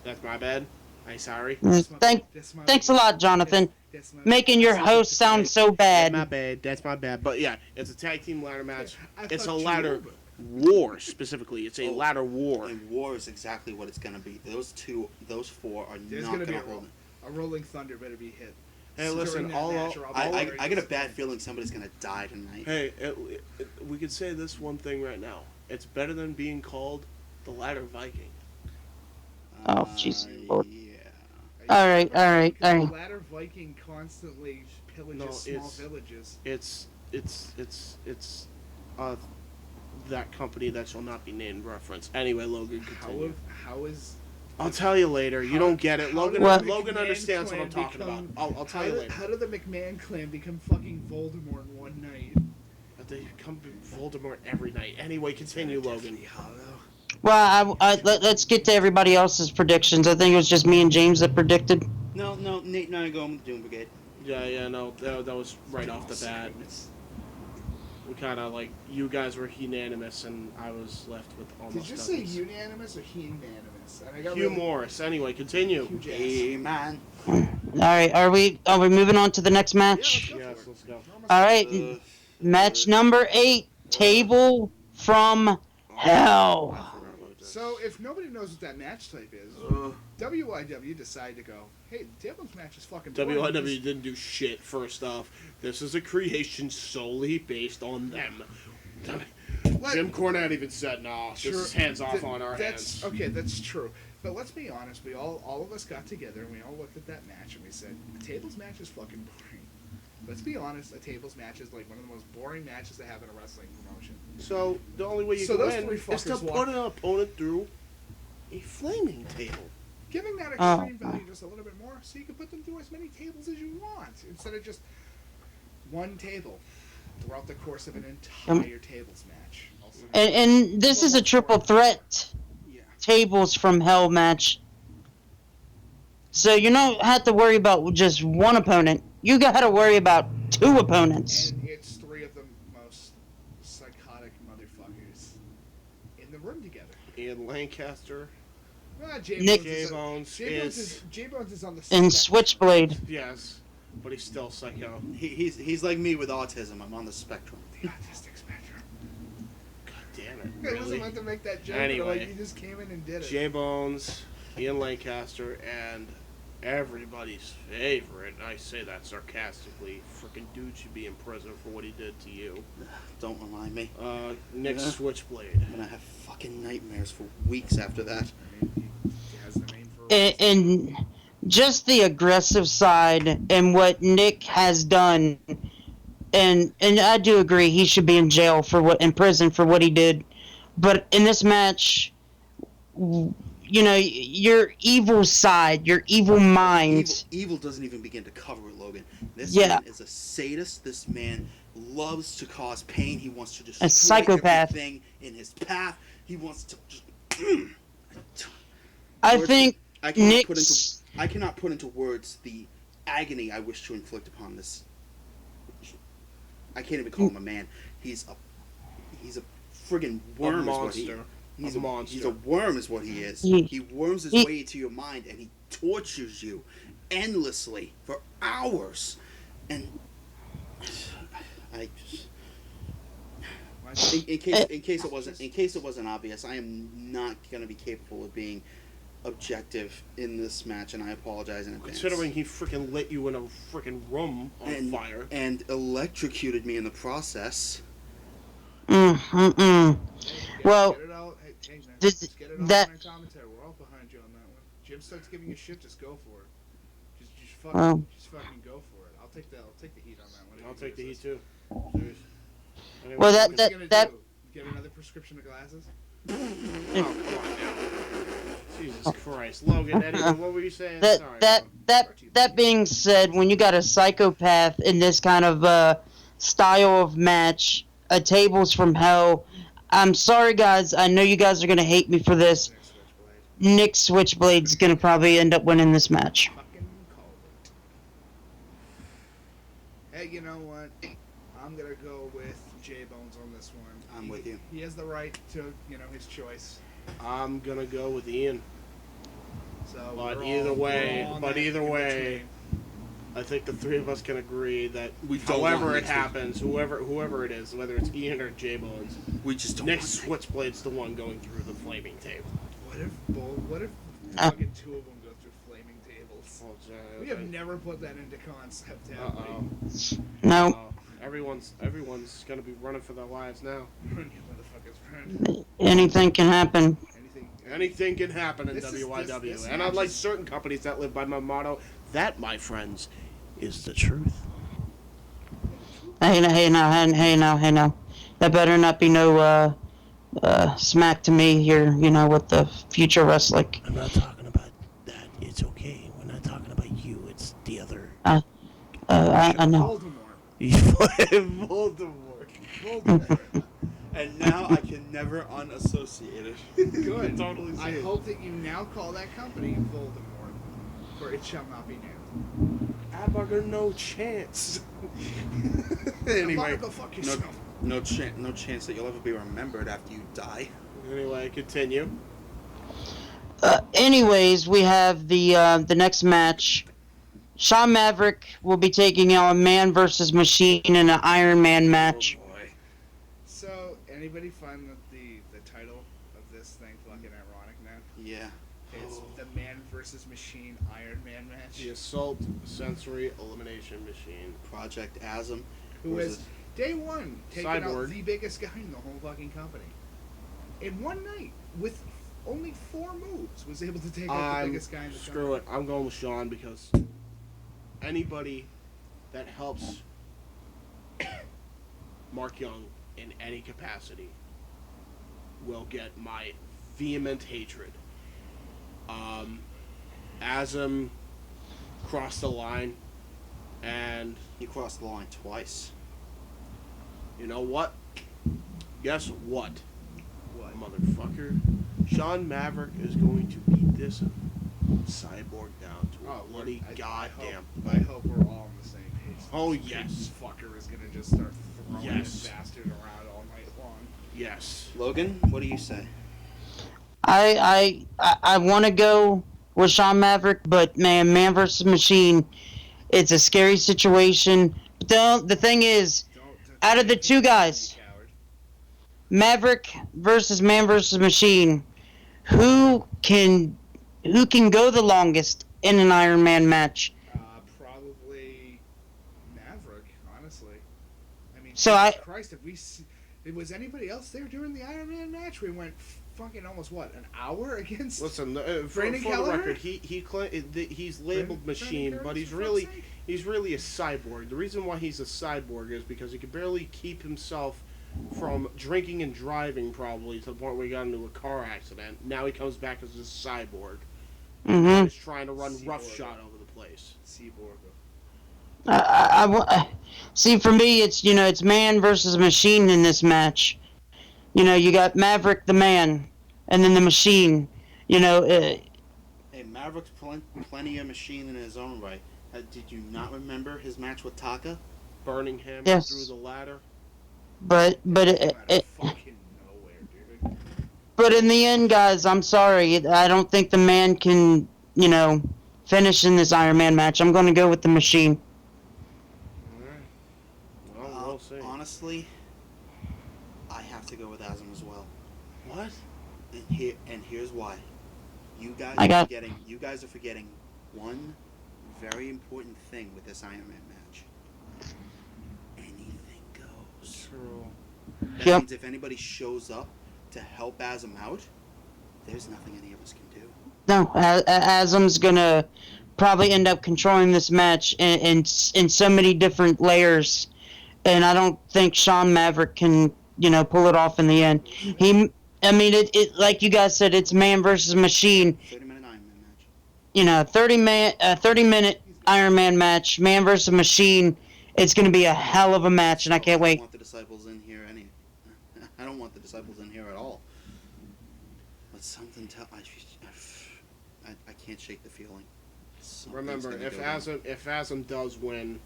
Speaker 6: That's my bad. I'm sorry.
Speaker 4: That's my- that's my-
Speaker 3: Thanks a lot, Jonathan.
Speaker 4: that's my-
Speaker 3: Making your host sound so
Speaker 6: That's my
Speaker 3: bad.
Speaker 6: bad. That's my bad. But yeah, it's a tag team ladder match.
Speaker 4: I
Speaker 6: It's a
Speaker 4: thought you
Speaker 6: ladder
Speaker 4: knew,
Speaker 6: war specifically. It's a
Speaker 5: Oh.
Speaker 6: ladder war.
Speaker 5: And war is exactly what it's gonna be. Those four are
Speaker 4: There's
Speaker 5: not
Speaker 4: gonna
Speaker 5: gonna
Speaker 4: be
Speaker 5: hold it.
Speaker 4: a rolling thunder better be hit.
Speaker 6: Hey,
Speaker 4: During
Speaker 6: listen,
Speaker 4: that
Speaker 6: all
Speaker 4: match,
Speaker 6: I'll-
Speaker 4: or I'll
Speaker 6: all
Speaker 4: be
Speaker 5: I
Speaker 4: very
Speaker 5: got a bad
Speaker 4: disappointed.
Speaker 5: feeling somebody's gonna die tonight.
Speaker 6: Hey, we could say this one thing right now. It's better than being called the ladder Viking.
Speaker 3: Oh, jeez, Lord.
Speaker 5: Yeah.
Speaker 3: All right.
Speaker 4: The ladder Viking constantly pillages
Speaker 6: No,
Speaker 4: small
Speaker 6: it's-
Speaker 4: villages.
Speaker 6: It's that company that shall not be named reference. Anyway, Logan, continue.
Speaker 4: How is
Speaker 6: I'll tell you later. You
Speaker 4: How-
Speaker 6: don't get it.
Speaker 4: how
Speaker 6: Logan.
Speaker 4: did
Speaker 3: Well-
Speaker 4: the
Speaker 6: Logan
Speaker 4: McMahon
Speaker 6: understands what I'm
Speaker 4: clan
Speaker 6: talking about.
Speaker 4: become-
Speaker 6: I'll tell you later.
Speaker 4: How did the McMahon clan become fucking Voldemort in one night?
Speaker 6: But they come to Voldemort every night. Anyway, continue, Logan.
Speaker 3: Well, let's get to everybody else's predictions. I think it was just me and James that predicted.
Speaker 5: No, Nate and I are going with Doom Brigade.
Speaker 6: Yeah, no, that was right off the bat. We kind of you guys were unanimous, and I was left with almost
Speaker 4: Did you say
Speaker 6: nothing.
Speaker 4: unanimous or unanimous? And I got
Speaker 6: Hugh
Speaker 4: really
Speaker 6: Morris. Anyway, continue.
Speaker 4: huge ass.
Speaker 5: Hey, man.
Speaker 3: All right, are we moving on to the next match?
Speaker 6: Yes, let's go.
Speaker 3: All right,
Speaker 5: Uh,
Speaker 3: match number 8, Table from Hell.
Speaker 4: So if nobody knows what that match type is, WIW decided to go, hey, the tables match is fucking boring.
Speaker 6: WIW didn't do shit, first off. This is a creation solely based on them.
Speaker 4: Let-
Speaker 6: Jim Cornette even said, nah, this is hands off on our
Speaker 4: that's,
Speaker 6: hands.
Speaker 4: Okay, that's true. But let's be honest, we all of us got together and we all looked at that match and we said, a tables match is fucking boring. Let's be honest, a tables match is like one of the most boring matches they have in a wrestling promotion.
Speaker 6: So, the only way you
Speaker 4: So
Speaker 6: can
Speaker 4: those
Speaker 6: win
Speaker 4: three
Speaker 6: is to
Speaker 4: fuckers
Speaker 6: put
Speaker 4: walk-
Speaker 6: an opponent through a flaming table.
Speaker 4: Giving that
Speaker 3: Oh.
Speaker 4: extreme value just a little bit more so you can put them through as many tables as you want instead of just one table throughout the course of an entire tables match. Also,
Speaker 3: And this is a triple threat
Speaker 4: yeah.
Speaker 3: Tables from Hell match. So you don't have to worry about just one opponent. You got to worry about 2 opponents.
Speaker 4: And it's 3 of the most psychotic motherfuckers in the room together.
Speaker 6: Ian Lancaster,
Speaker 3: Nick-
Speaker 6: J-Bones
Speaker 4: J-Bones is on the
Speaker 3: And
Speaker 4: second.
Speaker 3: Switchblade.
Speaker 6: yes, but he's still psycho.
Speaker 5: He's like me with autism. I'm on the spectrum.
Speaker 4: The autistic spectrum.
Speaker 6: God damn it,
Speaker 4: I wasn't
Speaker 6: really?
Speaker 4: meant to make that joke,
Speaker 6: Anyway.
Speaker 4: but like, you just came in and did it.
Speaker 6: J-Bones, Ian Lancaster, and everybody's favorite, I say that sarcastically, freaking dude should be in prison for what he did to you.
Speaker 5: Don't remind me.
Speaker 6: Nick
Speaker 5: Yeah.
Speaker 6: Switchblade.
Speaker 5: I'm gonna have fucking nightmares for weeks after that.
Speaker 4: I mean, he has the name for a
Speaker 3: And just the aggressive side and what Nick has done. And I do agree he should be in jail in prison for what he did. But in this match, you know, your evil side, your evil mind.
Speaker 5: Evil doesn't even begin to cover it, Logan. This
Speaker 3: Yeah.
Speaker 5: man is a sadist. This man loves to cause pain. He wants to destroy
Speaker 3: psychopath.
Speaker 5: everything in his path. He wants to just...
Speaker 3: I
Speaker 5: Words-
Speaker 3: think
Speaker 5: I cannot put into
Speaker 3: Nick's.
Speaker 5: I cannot put into words the agony I wish to inflict upon this. I can't even call him a man. He's a friggin' worm.
Speaker 6: A
Speaker 5: is what he-
Speaker 6: monster.
Speaker 5: He's
Speaker 6: A monster.
Speaker 5: He's a worm, is what he is.
Speaker 3: He-
Speaker 5: He worms his
Speaker 3: he-
Speaker 5: way into your mind, and he tortures you endlessly for hours. And I just, in case it wasn't obvious, I am not going to be capable of being objective in this match, and I apologize in advance.
Speaker 6: Considering he freaking lit you in a freaking room on fire.
Speaker 5: And electrocuted me in the process.
Speaker 3: Well,
Speaker 4: Get it out. Hey, man,
Speaker 3: This-
Speaker 4: just get it out
Speaker 3: that-
Speaker 4: on our commentary. We're all behind you on that one. Jim starts giving you shit, just go for it. Just fucking go for it. I'll take the heat on that one.
Speaker 6: I'll take the heat too. Serious. Anyway,
Speaker 3: Well,
Speaker 4: What you gonna
Speaker 3: that
Speaker 4: do? Get another prescription of glasses?
Speaker 6: oh, come on now. Jesus Christ, Logan. Anyway, what were you saying?
Speaker 3: that
Speaker 6: Sorry,
Speaker 3: that
Speaker 6: Logan.
Speaker 3: that being said, when you got a psychopath in this kind of style of match, a tables from hell. I'm sorry, guys. I know you guys are gonna hate me for this.
Speaker 4: Next Switchblade.
Speaker 3: Nick Switchblade's gonna probably end up winning this match.
Speaker 4: Fucking called it. Hey, you know what? I'm gonna go with J Bones on this one.
Speaker 5: I'm with you.
Speaker 4: He has the right to, his choice.
Speaker 6: I'm gonna go with Ian.
Speaker 4: So
Speaker 6: But
Speaker 4: we're
Speaker 6: either
Speaker 4: all
Speaker 6: way,
Speaker 4: on
Speaker 6: but
Speaker 4: that
Speaker 6: either
Speaker 4: in
Speaker 6: way,
Speaker 4: between.
Speaker 6: I think the three of us can agree that
Speaker 5: We don't
Speaker 6: however
Speaker 5: want
Speaker 6: it
Speaker 5: Nick
Speaker 6: happens, whoever it is, whether it's Ian or J Bones,
Speaker 5: We just don't
Speaker 6: Nick
Speaker 5: want
Speaker 6: Switchblade's the one going through the flaming table.
Speaker 4: What if
Speaker 3: Uh.
Speaker 4: fucking two of them go through flaming tables? We have never put that into concept, have we?
Speaker 3: No,
Speaker 6: Everyone's gonna be running for their lives now.
Speaker 4: You motherfuckers, friend.
Speaker 3: anything can happen.
Speaker 6: Anything can happen in
Speaker 4: This is-
Speaker 6: WYW,
Speaker 4: this
Speaker 6: and
Speaker 4: match
Speaker 6: unlike
Speaker 4: is-
Speaker 6: certain companies that live by my motto, that, my friends, is the truth.
Speaker 3: Hey now. That better not be no smack to me here. With the future wrestling.
Speaker 7: I'm not talking about that. It's okay. We're not talking about you. It's the other.
Speaker 3: I know.
Speaker 6: Voldemort.
Speaker 4: Voldemort.
Speaker 5: And now I can never unassociate it.
Speaker 4: Good.
Speaker 6: Totally see
Speaker 4: I
Speaker 6: it.
Speaker 4: hope that you now call that company Voldemort, for it shall not be named.
Speaker 6: Abugger, no chance. Anyway,
Speaker 4: Go fuck yourself.
Speaker 5: No chance that you'll ever be remembered after you die.
Speaker 6: anyway, continue.
Speaker 3: Anyways, we have the next match. Sean Maverick will be taking on Man versus Machine in an Iron Man match.
Speaker 5: Oh boy.
Speaker 4: So, anybody find that the title of this thing fucking ironic now?
Speaker 5: Yeah.
Speaker 4: It's the Man versus Machine Iron Man match.
Speaker 6: The Assault Sensory Elimination Machine.
Speaker 5: Project Asm.
Speaker 4: Who has day one taken
Speaker 6: Cyborg.
Speaker 4: out the biggest guy in the whole fucking company. In one night, with only 4 moves, was able to take out the biggest guy in the
Speaker 6: Screw it. I'm going with Sean because anybody that helps Mark Young in any capacity will get my vehement hatred. Asm crossed the line, and
Speaker 5: He crossed the line twice.
Speaker 6: you know what? Guess what,
Speaker 4: What?
Speaker 6: motherfucker? Sean Maverick is going to beat this cyborg down to a bloody goddamn.
Speaker 4: I hope we're all on the same page.
Speaker 6: Oh,
Speaker 4: This
Speaker 6: yes.
Speaker 4: fucker is gonna just start throwing
Speaker 6: Yes.
Speaker 4: this bastard around all night long.
Speaker 6: Yes.
Speaker 5: Logan, what do you say?
Speaker 3: I want to go with Sean Maverick, but Man versus Machine, it's a scary situation. But the thing is, out of the two guys,
Speaker 4: You coward.
Speaker 3: Maverick versus Man versus Machine, who can go the longest in an Iron Man match?
Speaker 4: Probably Maverick, honestly. I mean,
Speaker 3: So
Speaker 4: Jesus Christ, was anybody else there during the Iron Man match? We went fucking almost an hour against.
Speaker 6: Listen, for
Speaker 4: Brandon
Speaker 6: the
Speaker 4: Keller?
Speaker 6: record, he's labeled
Speaker 4: Brandon
Speaker 6: machine,
Speaker 4: Keller,
Speaker 6: but he's
Speaker 4: for
Speaker 6: really
Speaker 4: fuck's sake.
Speaker 6: he's really a cyborg. The reason why he's a cyborg is because he can barely keep himself from drinking and driving, probably to the point where he got into a car accident. Now he comes back as a cyborg.
Speaker 3: Mm-hmm.
Speaker 6: He's trying to run roughshod over the place.
Speaker 4: Cyborg.
Speaker 3: See, for me, it's Man versus Machine in this match. You got Maverick the Man, and then the Machine.
Speaker 5: Hey, Maverick's plenty of machine in his own right. Did you not remember his match with Taka?
Speaker 6: Burning him
Speaker 3: Yes.
Speaker 6: through the ladder.
Speaker 3: but
Speaker 4: Fucking nowhere, dude.
Speaker 3: But in the end, guys, I'm sorry. I don't think the Man can, finish in this Iron Man match. I'm going to go with the Machine.
Speaker 6: Alright. Well, we'll see.
Speaker 5: Honestly, I have to go with Asm as well.
Speaker 6: What?
Speaker 5: And here's why. You guys are forgetting one very important thing with this Iron Man match. Anything goes.
Speaker 6: True.
Speaker 5: That
Speaker 3: Yep.
Speaker 5: means if anybody shows up to help Asm out, there's nothing any of us can do.
Speaker 3: No, Azam's gonna probably end up controlling this match in so many different layers, and I don't think Sean Maverick can, pull it off in the end. It like you guys said, it's man versus machine.
Speaker 5: 30-minute Iron Man match.
Speaker 3: 30-minute Iron Man match, man versus machine. It's gonna be a hell of a match, and I can't wait.
Speaker 5: I don't want the disciples in here I don't want the disciples in here at all. But something I can't shake the feeling.
Speaker 6: Remember, if Azam does win,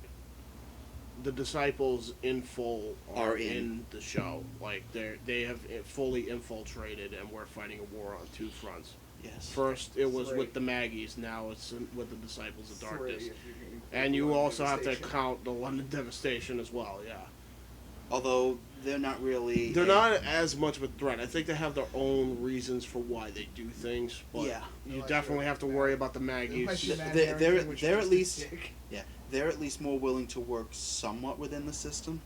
Speaker 6: the disciples in full are in the show. Like they have fully infiltrated, and we're fighting a war on two fronts.
Speaker 5: Yes.
Speaker 6: First, it was with the Maggies. Now it's with the Disciples of Darkness. And you also have to count the London Devastation as well. Yeah.
Speaker 5: Although they're not really.
Speaker 6: They're not as much of a threat. I think they have their own reasons for why they do things. But
Speaker 5: yeah.
Speaker 6: You definitely have to worry about the Maggies.
Speaker 5: They're at least. Yeah. They're at least more willing to work somewhat within the system.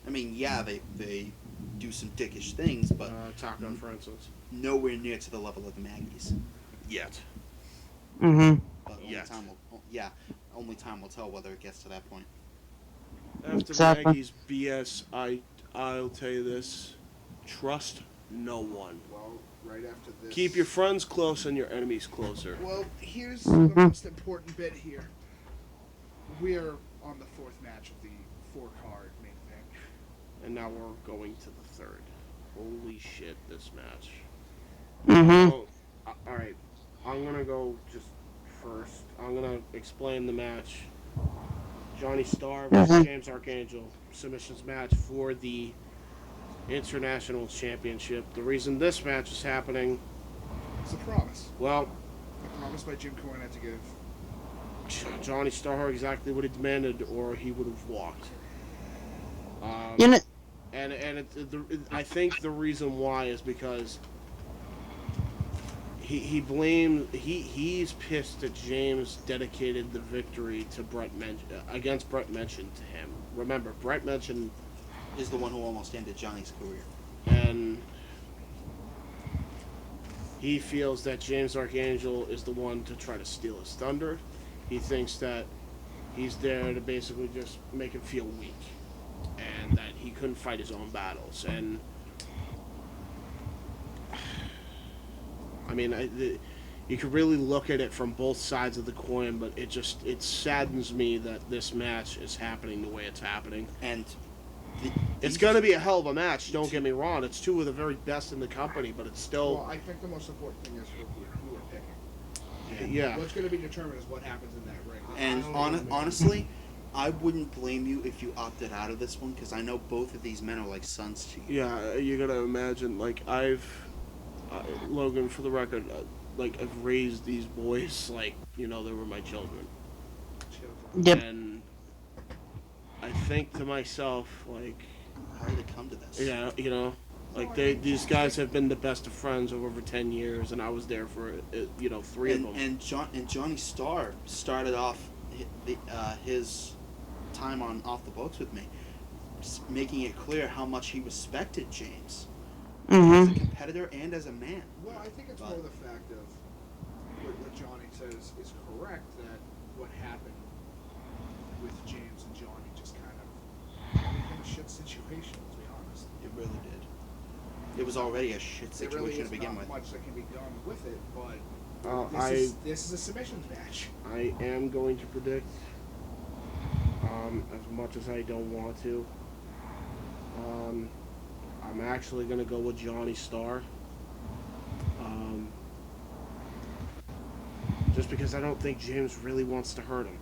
Speaker 5: I mean, yeah, they do some dickish things, but
Speaker 6: Top Gun, for instance,
Speaker 5: nowhere near to the level of the Maggies.
Speaker 6: Yet.
Speaker 3: Mm-hmm.
Speaker 5: But only time will tell whether it gets to that point.
Speaker 6: After
Speaker 3: Exactly.
Speaker 6: Maggie's BS, I'll tell you this: trust no one.
Speaker 4: Well, right after this.
Speaker 6: Keep your friends close and your enemies closer.
Speaker 4: Well, here's
Speaker 3: Mhm.
Speaker 4: the most important bit here. We're on the fourth match of the 4-card main event.
Speaker 6: And now we're going to the third. Holy shit, this match.
Speaker 3: Mm-hmm.
Speaker 6: Oh, alright, I'm gonna go just first. I'm gonna explain the match. Johnny Starr versus James Archangel. Submissions match for the International Championship. The reason this match is happening,
Speaker 4: It's a promise.
Speaker 6: well,
Speaker 4: A promise by Jim Cornette to give.
Speaker 6: Johnny Starr exactly what he demanded, or he would have walked. I think the reason why is because he's pissed that James dedicated the victory to against Brett Mention to him. Remember, Brett Mention
Speaker 5: Is the one who almost ended Johnny's career.
Speaker 6: and he feels that James Archangel is the one to try to steal his thunder. He thinks that he's there to basically just make him feel weak, and that he couldn't fight his own battles. And I mean, you could really look at it from both sides of the coin, but it saddens me that this match is happening the way it's happening.
Speaker 5: And
Speaker 6: It's going to be a hell of a match, don't get me wrong. It's two of the very best in the company, but it's still...
Speaker 4: Well, I think the most important thing is who we're picking.
Speaker 6: Yeah.
Speaker 4: What's going to be determined is what happens in that ring.
Speaker 5: And honestly, I wouldn't blame you if you opted out of this one, because I know both of these men are like sons to you.
Speaker 6: Yeah, you got to imagine, like, Logan, for the record, I've raised these boys like, they were my children.
Speaker 3: Yep.
Speaker 6: And I think to myself, like...
Speaker 5: How did it come to this?
Speaker 6: Yeah, these guys have been the best of friends over 10 years, and I was there for, 3 of them.
Speaker 5: And Johnny Starr started off his time on Off the Books with me, making it clear how much he respected James. As a
Speaker 3: Mm-hmm.
Speaker 5: competitor and as a man.
Speaker 4: Well, I think it's more the fact of what Johnny says is correct, that what happened with James and Johnny just kind of became a shit situation, to be honest.
Speaker 5: It really did. It was already a shit
Speaker 4: There really
Speaker 5: situation
Speaker 4: is
Speaker 5: to begin
Speaker 4: not
Speaker 5: with.
Speaker 4: much that can be done with it, but this is a submissions match.
Speaker 6: I am going to predict, as much as I don't want to, I'm actually going to go with Johnny Starr. Just because I don't think James really wants to hurt him.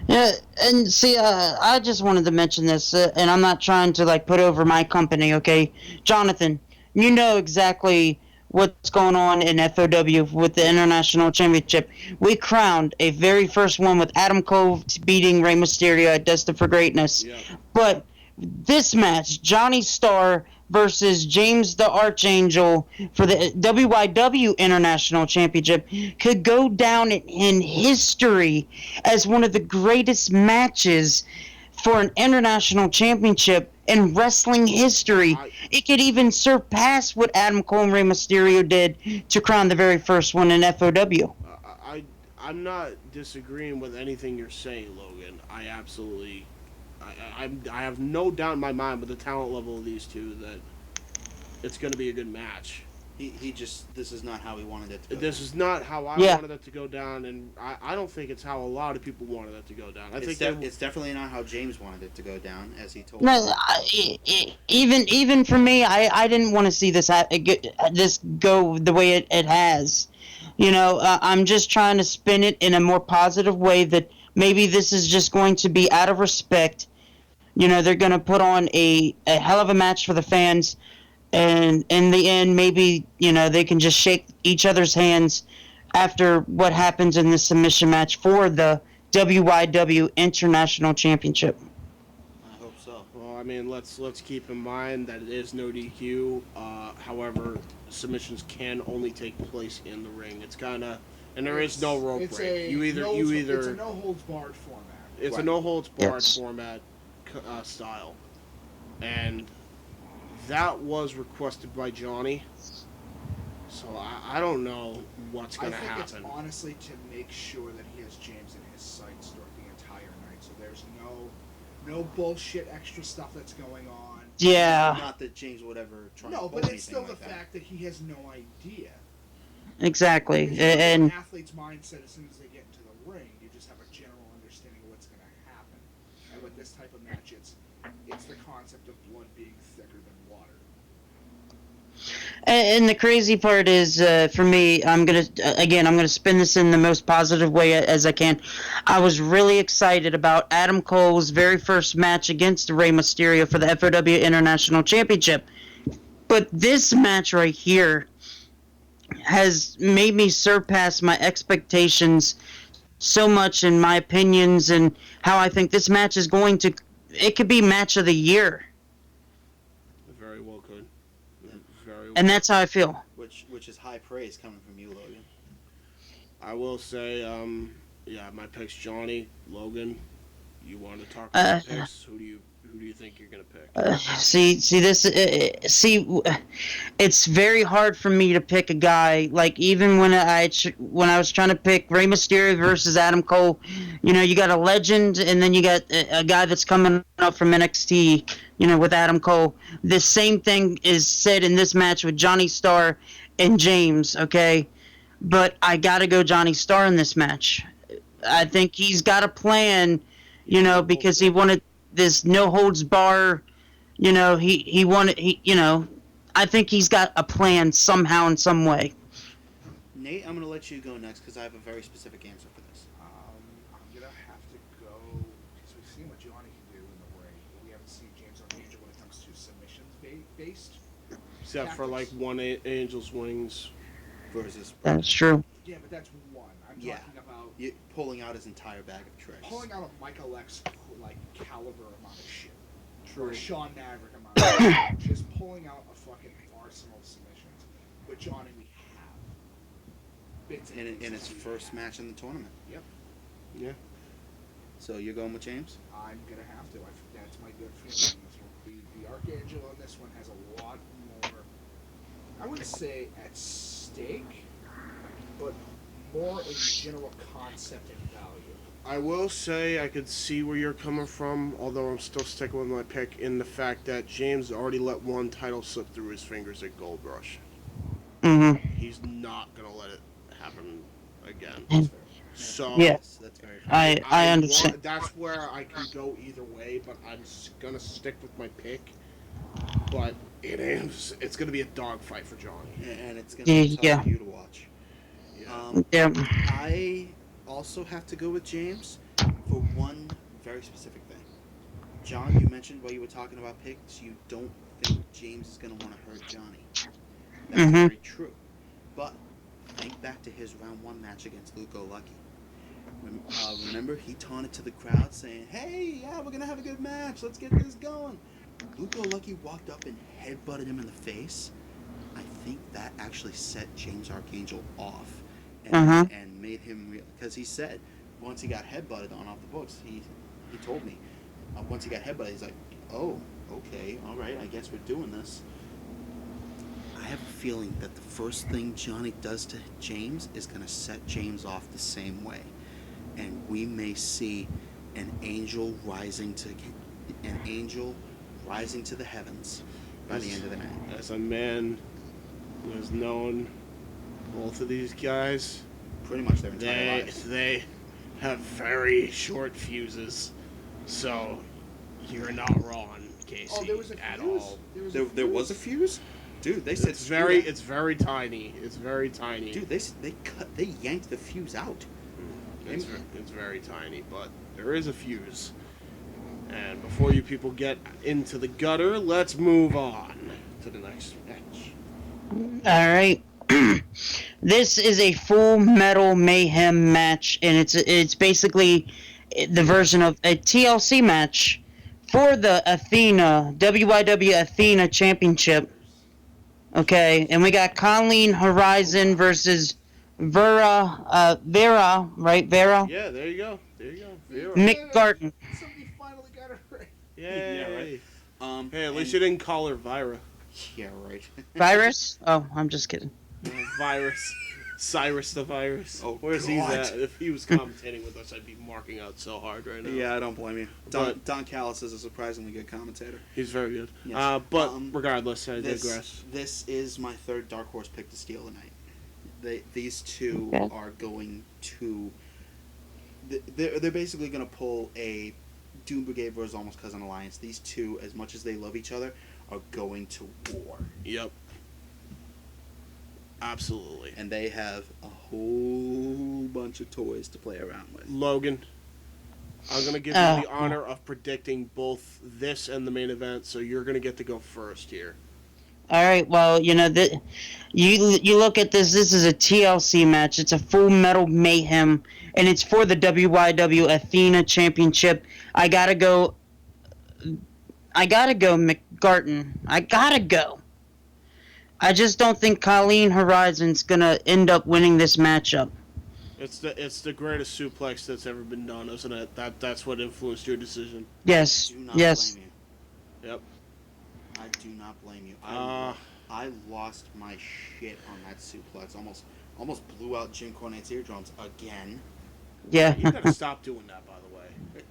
Speaker 3: Yeah, and see, I just wanted to mention this, and I'm not trying to put over my company, okay? Jonathan, you know exactly what's going on in FOW with the International Championship. We crowned a very first one with Adam Cole beating Rey Mysterio at Destined for Greatness.
Speaker 6: Yeah.
Speaker 3: But this match, Johnny Starr versus James the Archangel for the WYW International Championship, could go down in history as one of the greatest matches for an international championship in wrestling history. It could even surpass what Adam Cole and Rey Mysterio did to crown the very first one in FOW.
Speaker 6: I'm not disagreeing with anything you're saying, Logan. I absolutely, I have no doubt in my mind with the talent level of these two that it's going to be a good match.
Speaker 5: He just, this is not how he wanted it to go.
Speaker 6: This is not how I
Speaker 3: Yeah.
Speaker 6: wanted it to go down, and I don't think it's how a lot of people wanted it to go down.
Speaker 5: It's definitely not how James wanted it to go down, as he told
Speaker 3: No,
Speaker 5: me.
Speaker 3: even for me, I didn't want to see this go the way it has. I'm just trying to spin it in a more positive way that maybe this is just going to be out of respect. They're going to put on a hell of a match for the fans, and in the end, maybe they can just shake each other's hands after what happens in the submission match for the WYW International Championship.
Speaker 5: I hope so.
Speaker 6: Well, I mean, let's keep in mind that it is no DQ. However, submissions can only take place in the ring. It's kind of, and there is no rope break.
Speaker 4: It's a no holds barred format.
Speaker 6: It's a no holds barred format style, and that was requested by Johnny. So I don't know what's going to happen.
Speaker 4: I think it's honestly to make sure that he has James in his sights throughout the entire night. So there's no bullshit extra stuff that's going on.
Speaker 3: Yeah.
Speaker 5: Not that James would ever try to
Speaker 4: No,
Speaker 5: pull
Speaker 4: but it's still
Speaker 5: anything
Speaker 4: the
Speaker 5: like that.
Speaker 4: fact that he has no idea.
Speaker 3: Exactly.
Speaker 4: Because you have
Speaker 3: And
Speaker 4: an athlete's mindset as soon as they get into the ring, you just have a general understanding of what's going to happen. And with this type of match, it's the concept of blood being thicker than water.
Speaker 3: And the crazy part is, for me, I'm gonna spin this in the most positive way as I can. I was really excited about Adam Cole's very first match against Rey Mysterio for the FOW International Championship, but this match right here has made me surpass my expectations so much in my opinions and how I think this match is going to. It could be match of the year.
Speaker 6: Very well could. Very well.
Speaker 3: And that's how I feel.
Speaker 5: Which is high praise coming from you, Logan.
Speaker 6: I will say, yeah, my pick's Johnny. Logan, you want to talk about picks? Who do you think you're gonna pick?
Speaker 3: It's very hard for me to pick a guy. Like even when I was trying to pick Rey Mysterio versus Adam Cole, you got a legend, and then you got a guy that's coming up from NXT. With Adam Cole, the same thing is said in this match with Johnny Starr and James. Okay, but I gotta go Johnny Starr in this match. I think he's got a plan. Because he wanted this no holds bar, he wanted, I think he's got a plan somehow in some way.
Speaker 5: Nate, I'm going to let you go next because I have a very specific answer for this.
Speaker 4: I'm going to have to go, because we've seen what Johnny can do in the ring, but we haven't seen James Archangel when it comes to submissions based.
Speaker 6: Except
Speaker 4: tactics.
Speaker 6: for like one Angel's Wings.
Speaker 5: Versus
Speaker 3: That's true.
Speaker 4: Yeah, but that's one. I'm
Speaker 5: Yeah.
Speaker 4: talking about
Speaker 5: pulling out his entire bag of tricks.
Speaker 4: pulling out a Michael X caliber amount of shit.
Speaker 5: True.
Speaker 4: Or a Sean Maverick amount of shit. Just pulling out a fucking arsenal of submissions. With Johnny, we have bits and
Speaker 5: in
Speaker 4: pieces
Speaker 5: its
Speaker 4: we
Speaker 5: first
Speaker 4: have.
Speaker 5: match in the tournament.
Speaker 4: Yep.
Speaker 6: Yeah.
Speaker 5: So you're going with James?
Speaker 4: I'm gonna have to. That's my good feeling on this one. The Archangel on this one has a lot more, I wouldn't say at stake, but more in general concept and value.
Speaker 6: I will say I could see where you're coming from, although I'm still sticking with my pick in the fact that James already let one title slip through his fingers at Gold Rush.
Speaker 3: Mm-hmm.
Speaker 6: He's not going to let it happen again. So
Speaker 3: Yeah.
Speaker 5: That's very fair.
Speaker 3: I understand.
Speaker 6: That's where I can go either way, but I'm going to stick with my pick. But it's going to be a dogfight for Johnny.
Speaker 5: And it's going to be tough
Speaker 3: Yeah.
Speaker 5: for you to watch.
Speaker 3: Yeah.
Speaker 5: I also have to go with James for one very specific thing. John, you mentioned while you were talking about picks, you don't think James is going to want to hurt Johnny. That's very true. But think back to his round one match against Luco Lucky. Remember, he taunted to the crowd saying, "Hey, yeah, we're going to have a good match. Let's get this going." Luco Lucky walked up and headbutted him in the face. I think that actually set James Archangel off and made him because he said once he got headbutted on off the books, he told me once he got headbutted, he's like, "Oh, okay, all right, I guess we're doing this. I have a feeling that the first thing Johnny does to James is going to set James off the same way. And we may see an angel rising to the heavens by the end of the night.
Speaker 6: As a man who has known both of these guys,
Speaker 5: Pretty much their entire lives.
Speaker 6: they have very short fuses. So you're not wrong, Casey,
Speaker 4: Oh, there was a
Speaker 6: at
Speaker 4: fuse?
Speaker 6: all.
Speaker 5: There was a fuse? Dude, they said
Speaker 6: It's very tiny. It's very tiny.
Speaker 5: Dude, they yanked the fuse out.
Speaker 6: It's very tiny, but there is a fuse. And before you people get into the gutter, let's move on to the next match.
Speaker 3: All right. This is a Full Metal Mayhem match, and it's basically the version of a TLC match for the WYW Athena Championship. Okay, and we got Colleen Horizon versus Vera, right? Vera?
Speaker 6: Yeah, there you go. Vera.
Speaker 3: Mick Garten.
Speaker 4: Somebody finally got it right.
Speaker 6: Yay.
Speaker 5: Yeah, right.
Speaker 6: Hey, at least you didn't call her Vira.
Speaker 5: Yeah, right.
Speaker 3: Virus? Oh, I'm just kidding.
Speaker 6: Virus. Cyrus the Virus.
Speaker 5: Oh,
Speaker 6: Where's he
Speaker 5: God.
Speaker 6: at? If he was commentating with us, I'd be marking out so hard right now.
Speaker 5: Yeah, I don't blame you.
Speaker 6: But-
Speaker 5: Don Callis is a surprisingly good commentator.
Speaker 6: He's very good.
Speaker 5: Yes.
Speaker 6: But regardless, I digress.
Speaker 5: This is my third Dark Horse pick to steal tonight. These two
Speaker 3: Okay.
Speaker 5: are going to... They're basically going to pull a Doom Brigade versus Almost Cousin Alliance. These two, as much as they love each other, are going to war.
Speaker 6: Yep. Absolutely.
Speaker 5: And they have a whole bunch of toys to play around with.
Speaker 6: Logan, I'm going to give you the honor of predicting both this and the main event, so you're going to get to go first here.
Speaker 3: All right, well, you look at this. This is a TLC match. It's a Full Metal Mayhem, and it's for the WYW Athena Championship. I gotta go, McGarten. I gotta go. I just don't think Colleen Horizon's gonna end up winning this matchup.
Speaker 6: It's the greatest suplex that's ever been done, isn't it? That's what influenced your decision.
Speaker 3: Yes.
Speaker 5: Do not
Speaker 3: Yes.
Speaker 5: blame you.
Speaker 6: Yep.
Speaker 5: I do not blame you. I lost my shit on that suplex. Almost blew out Jim Cornette's eardrums again.
Speaker 3: Yeah.
Speaker 6: You gotta stop doing that, by the way.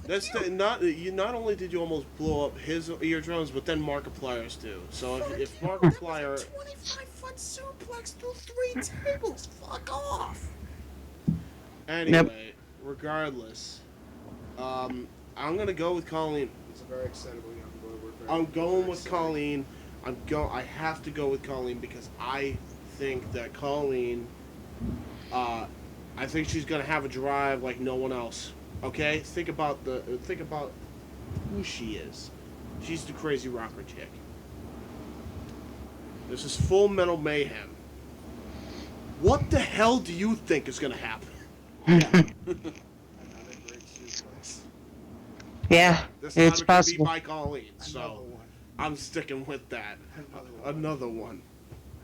Speaker 6: That's not only did you almost blow up his eardrums, but then Markiplier's too. So if Markiplier,
Speaker 5: 25-foot suplex through 3 tables. Fuck off.
Speaker 6: anyway, regardless, I'm gonna go with Colleen.
Speaker 4: It's a very excitable young boy.
Speaker 6: I'm going with Colleen. I have to go with Colleen because I think that Colleen, I think she's gonna have a drive like no one else. Okay, think about who she is. She's the crazy rocker chick. This is Full Metal Mayhem. What the hell do you think is gonna happen?
Speaker 4: Another great suplex.
Speaker 3: Yeah.
Speaker 6: This time
Speaker 3: It's
Speaker 6: it could
Speaker 3: possible.
Speaker 6: be by Colleen,
Speaker 4: Another
Speaker 6: so
Speaker 4: one.
Speaker 6: I'm sticking with that.
Speaker 4: Another one.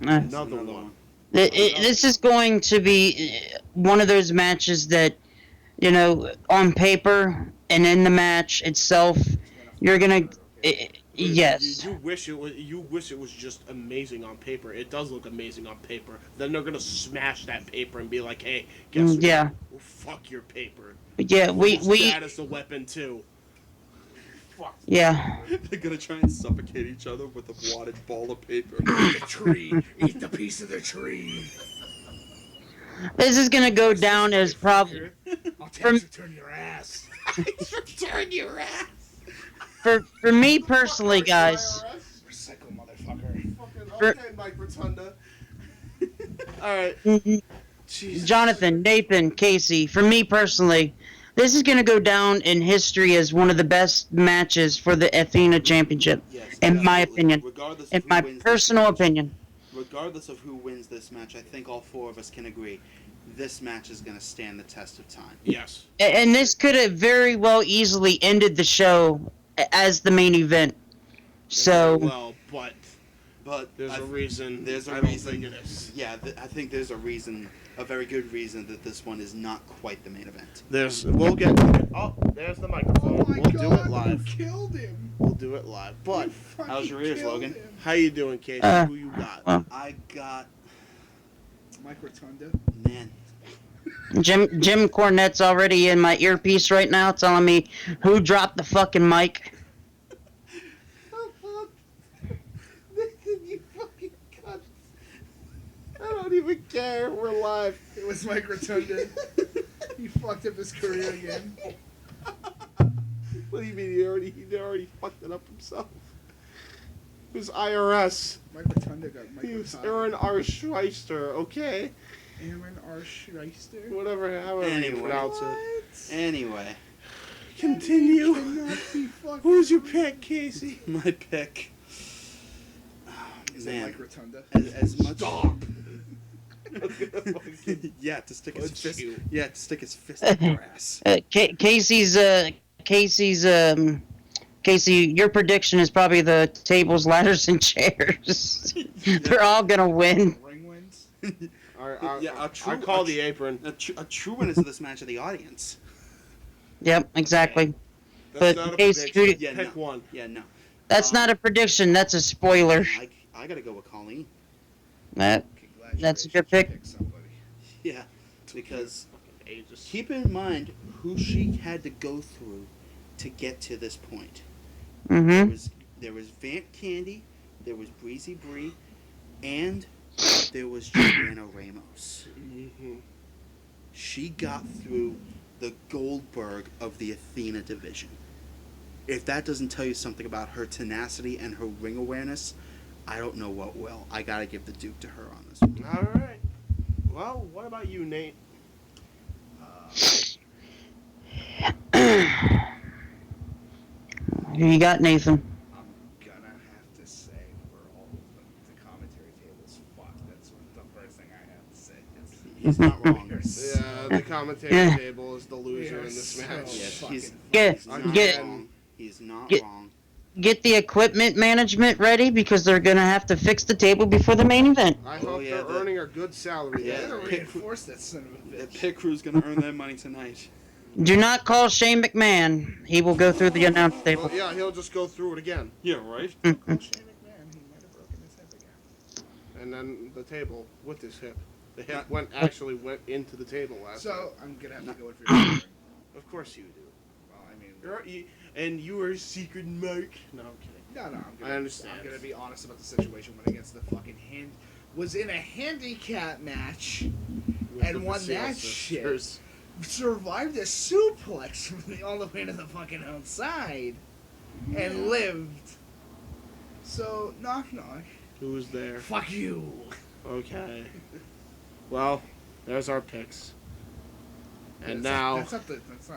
Speaker 6: Another one.
Speaker 3: This is going to be one of those matches that, on paper and in the match itself, you're gonna. Yes.
Speaker 6: You wish it was just amazing on paper. It does look amazing on paper. Then they're gonna smash that paper and be like, "Hey, guess what?
Speaker 3: Yeah.
Speaker 6: Well, fuck your paper.
Speaker 3: Yeah. We.
Speaker 6: That is the weapon too." Fuck.
Speaker 3: Yeah.
Speaker 5: They're gonna try and suffocate each other with a wadded ball of paper.
Speaker 7: The tree. Eat the piece of the tree.
Speaker 3: This is gonna go down as probably
Speaker 7: I'll tell you to turn your ass.
Speaker 5: Turn your ass.
Speaker 3: for me personally, guys.
Speaker 7: Recycle, motherfucker.
Speaker 6: Okay, Mike Rotunda. All right. Jesus.
Speaker 3: Jonathan, Nathan, Casey. For me personally, this is gonna go down in history as one of the best matches for the Athena Championship,
Speaker 5: Yes,
Speaker 3: in my
Speaker 5: absolutely.
Speaker 3: opinion.
Speaker 5: Regardless
Speaker 3: In
Speaker 5: of who
Speaker 3: my
Speaker 5: wins this
Speaker 3: personal
Speaker 5: match.
Speaker 3: opinion.
Speaker 5: Regardless of who wins this match, I think all 4 of us can agree this match is going to stand the test of time.
Speaker 6: Yes.
Speaker 3: And this could have very well easily ended the show as the main event. So
Speaker 6: Well, but
Speaker 5: But
Speaker 6: There's a reason.
Speaker 5: There's a
Speaker 6: I don't
Speaker 5: reason.
Speaker 6: think it is.
Speaker 5: Yeah, I think there's a reason, a very good reason that this one is not quite the main event.
Speaker 6: We'll get to it. Oh, there's the microphone.
Speaker 4: Oh my
Speaker 6: We'll
Speaker 4: god,
Speaker 6: do it live.
Speaker 4: you killed him.
Speaker 6: We'll do it live. But
Speaker 4: You fucking
Speaker 5: how's your ears,
Speaker 4: killed
Speaker 5: Logan?
Speaker 4: him.
Speaker 6: how you doing, Casey? Who you got?
Speaker 5: I got
Speaker 4: Mike Rotunda.
Speaker 5: man.
Speaker 3: Jim Cornette's already in my earpiece right now, telling me who dropped the fucking mic.
Speaker 6: You fucking cunt. I don't even care. We're live.
Speaker 4: It was Mike Rotunda. He fucked up his career again.
Speaker 6: What do you mean? He already fucked it up himself. It was IRS.
Speaker 4: Mike Rotunda got Mike
Speaker 6: He was
Speaker 4: Rotunda.
Speaker 6: Aaron R. Schweister, okay?
Speaker 4: Aaron R. Schreister.
Speaker 6: Whatever, however you
Speaker 5: Anyway.
Speaker 6: pronounce it.
Speaker 5: Anyway,
Speaker 6: Continue.
Speaker 4: Cannot be fucking.
Speaker 6: Who's your pick, Casey?
Speaker 5: my pick.
Speaker 4: Is it
Speaker 5: Man,
Speaker 4: Mike Rotunda?
Speaker 5: as much.
Speaker 6: Stop.
Speaker 5: Yeah, to stick his
Speaker 6: Punch
Speaker 5: fist.
Speaker 6: you.
Speaker 5: Yeah, to stick his fist in your ass.
Speaker 3: Casey, your prediction is probably the tables, ladders, and chairs. They're all gonna win.
Speaker 4: Ring wins.
Speaker 6: I call the apron.
Speaker 5: A true winner to this match of the audience.
Speaker 3: Yep, exactly.
Speaker 6: That's
Speaker 3: But
Speaker 6: not a
Speaker 3: Casey,
Speaker 6: prediction.
Speaker 5: Yeah,
Speaker 6: Pick
Speaker 5: no.
Speaker 6: one.
Speaker 5: Yeah, no.
Speaker 3: That's not a prediction. That's a spoiler.
Speaker 5: I gotta go with Colleen.
Speaker 3: That's a good pick.
Speaker 4: Pick somebody.
Speaker 5: Yeah, because
Speaker 6: Ages.
Speaker 5: keep in mind who she had to go through to get to this point.
Speaker 3: Mm-hmm.
Speaker 5: There was Vamp Candy, there was Breezy Bree, and there was Joanna Ramos.
Speaker 6: Mm-hmm.
Speaker 5: She got through the Goldberg of the Athena division. If that doesn't tell you something about her tenacity and her ring awareness, I don't know what will. I gotta give the Duke to her on this one.
Speaker 6: All right. Well, what about you, Nate?
Speaker 3: Who you got, Nathan?
Speaker 4: I'm gonna have to say we're all the commentary table's fucked. That's the first thing I have to say.
Speaker 5: He's not wrong.
Speaker 6: Yeah, the commentator
Speaker 3: Yeah.
Speaker 6: table is the loser in this match.
Speaker 5: Yes,
Speaker 4: fucking
Speaker 5: he's
Speaker 3: Get-
Speaker 5: not
Speaker 3: get-
Speaker 5: wrong. He's not
Speaker 3: get-
Speaker 5: wrong.
Speaker 3: Get the equipment management ready because they're gonna have to fix the table before the main event.
Speaker 6: I
Speaker 5: Oh,
Speaker 6: hope
Speaker 5: yeah,
Speaker 6: they're earning a good salary.
Speaker 5: Yeah.
Speaker 4: I'm
Speaker 6: there.
Speaker 4: gonna reinforce that son of a
Speaker 5: The
Speaker 4: bitch.
Speaker 5: pit crew's gonna earn their money tonight.
Speaker 3: Do not call Shane McMahon. He will go through the announce table.
Speaker 6: Well, yeah, he'll just go through it again.
Speaker 5: Yeah, right?
Speaker 4: Shane McMahon, he might have broken his hip again.
Speaker 6: And then the table with his hip. The hip actually went into the table last time.
Speaker 4: So I'm gonna have to go with your scoring.
Speaker 6: Of course you do.
Speaker 4: Well, I mean,
Speaker 6: And you are a secret mark. No, I'm kidding.
Speaker 4: no, I'm
Speaker 6: I
Speaker 4: gonna.
Speaker 6: understand.
Speaker 4: I'm gonna be honest about the situation. Went against the fucking was in a handicap match
Speaker 6: With
Speaker 4: and
Speaker 6: the
Speaker 4: won
Speaker 6: Vasil
Speaker 4: that
Speaker 6: sisters.
Speaker 4: shit. Survived a suplex from all the way to the fucking outside and lived. So knock knock.
Speaker 6: Who was there?
Speaker 4: Fuck you.
Speaker 6: Okay. Well, there's our picks. And
Speaker 4: That's
Speaker 6: now
Speaker 4: that's not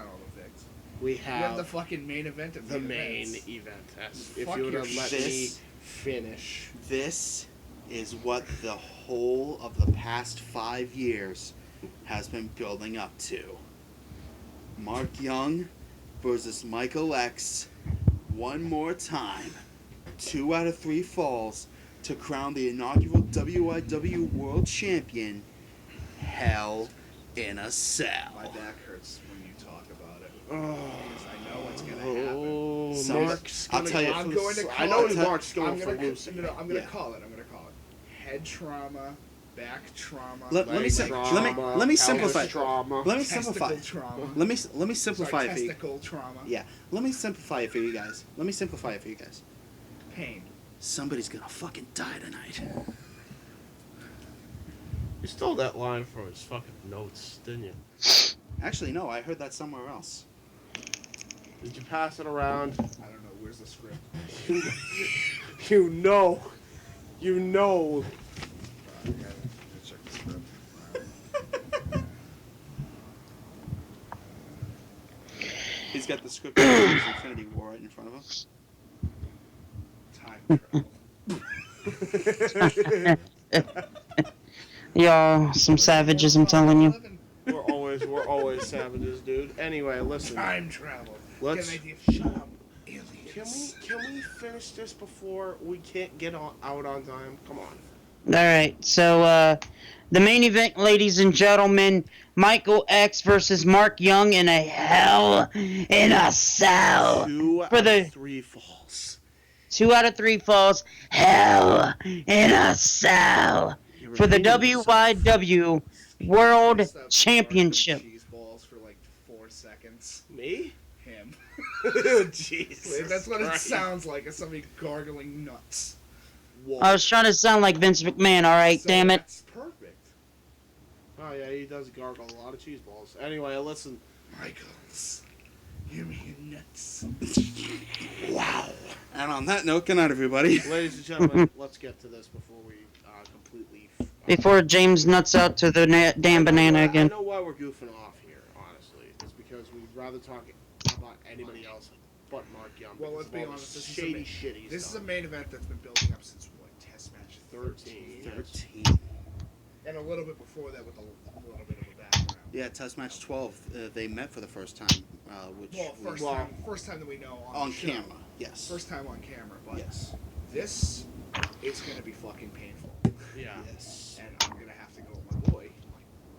Speaker 4: all the picks.
Speaker 6: we
Speaker 4: We have
Speaker 6: have
Speaker 4: the fucking main event of
Speaker 6: the main
Speaker 4: events.
Speaker 6: event. If
Speaker 4: Fuck
Speaker 6: you would
Speaker 4: your
Speaker 6: have let
Speaker 5: shit.
Speaker 6: me finish.
Speaker 5: This is what the whole of the past 5 years has been building up to. Mark Young versus Michael X one more time. 2 out of 3 falls to crown the inaugural WIW World Champion. Hell in a Cell.
Speaker 4: My back hurts when you talk about it.
Speaker 6: Oh,
Speaker 4: Because I know what's gonna happen.
Speaker 5: Some-
Speaker 6: Mark's
Speaker 5: I'll
Speaker 6: gonna
Speaker 5: tell you-
Speaker 6: go
Speaker 4: I'm
Speaker 6: for
Speaker 4: going
Speaker 6: the-
Speaker 4: to
Speaker 6: I
Speaker 4: call
Speaker 6: know
Speaker 4: it.
Speaker 6: Mark's going
Speaker 4: I'm
Speaker 6: for
Speaker 4: gonna,
Speaker 6: Lucy.
Speaker 4: I'm gonna
Speaker 5: Yeah.
Speaker 4: call it. Head trauma, back trauma.
Speaker 5: Let me
Speaker 6: Leg
Speaker 5: say-
Speaker 6: trauma,
Speaker 5: let me
Speaker 6: pelvis
Speaker 5: simplify.
Speaker 6: Trauma.
Speaker 5: Let me
Speaker 4: testicle
Speaker 5: simplify.
Speaker 4: trauma.
Speaker 5: Let me simplify
Speaker 4: Sorry,
Speaker 5: it for you.
Speaker 4: testicle trauma.
Speaker 5: Yeah, let me simplify it for you guys.
Speaker 4: Pain.
Speaker 5: Somebody's gonna fucking die tonight.
Speaker 6: You stole that line from his fucking notes, didn't you?
Speaker 5: Actually, no, I heard that somewhere else.
Speaker 6: Did you pass it around?
Speaker 4: I don't know. Where's the script?
Speaker 6: You know. You know.
Speaker 4: Okay, let's check the script.
Speaker 5: He's got the script of his Infinity War right in front of him.
Speaker 4: Time travel.
Speaker 3: Y'all, some savages, I'm telling you.
Speaker 6: We're always savages, dude. Anyway, listen.
Speaker 4: Time travel.
Speaker 6: Let's-
Speaker 4: Get an idea. Shut up, alien.
Speaker 6: Can we finish this before we can't get out on time? Come on.
Speaker 3: Alright, so, the main event, ladies and gentlemen, Michael X versus Mark Young in a Hell in a Cell.
Speaker 6: 2
Speaker 3: For
Speaker 6: out
Speaker 3: the
Speaker 6: of 3 falls.
Speaker 3: 2 out of 3 falls, Hell in a Cell.
Speaker 6: You're
Speaker 3: For the
Speaker 6: repeating yourself.
Speaker 3: WYW World
Speaker 4: Stop gargling
Speaker 3: Championship.
Speaker 4: cheese balls for like 4 seconds.
Speaker 6: Me?
Speaker 4: Him.
Speaker 6: Jesus.
Speaker 4: That's what
Speaker 6: Christ.
Speaker 4: it sounds like. It's somebody gargling nuts.
Speaker 6: Whoa.
Speaker 3: I was trying to sound like Vince McMahon, alright,
Speaker 4: So
Speaker 3: damn it.
Speaker 4: That's perfect.
Speaker 6: Oh yeah, he does gargle a lot of cheese balls. Anyway, listen.
Speaker 4: Michaels, give me your nuts.
Speaker 5: Wow. And on that note, good night, everybody.
Speaker 6: Ladies and gentlemen, let's get to this before we completely.
Speaker 3: Before James nuts out to the damn banana
Speaker 6: I
Speaker 3: again.
Speaker 6: know why we're goofing off here, honestly. It's because we'd rather talk about anybody else but Mark Young.
Speaker 4: Well,
Speaker 6: because
Speaker 4: let's
Speaker 6: of
Speaker 4: be
Speaker 6: all
Speaker 4: honest.
Speaker 6: the
Speaker 4: This
Speaker 6: shady
Speaker 4: is
Speaker 6: shit he's
Speaker 4: This is a
Speaker 6: done.
Speaker 4: main event that's been building up since what? Test match
Speaker 6: 13.
Speaker 5: 13.
Speaker 4: and a little bit before that with a little bit of a background.
Speaker 5: Yeah, test match 12. They met for the first time, which
Speaker 4: Well, first time that we know
Speaker 5: on
Speaker 4: the show.
Speaker 5: camera. Yes.
Speaker 4: First time on camera, but
Speaker 5: Yes.
Speaker 4: this is gonna be fucking painful.
Speaker 6: Yeah.
Speaker 5: Yes.
Speaker 4: And I'm gonna have to go with my boy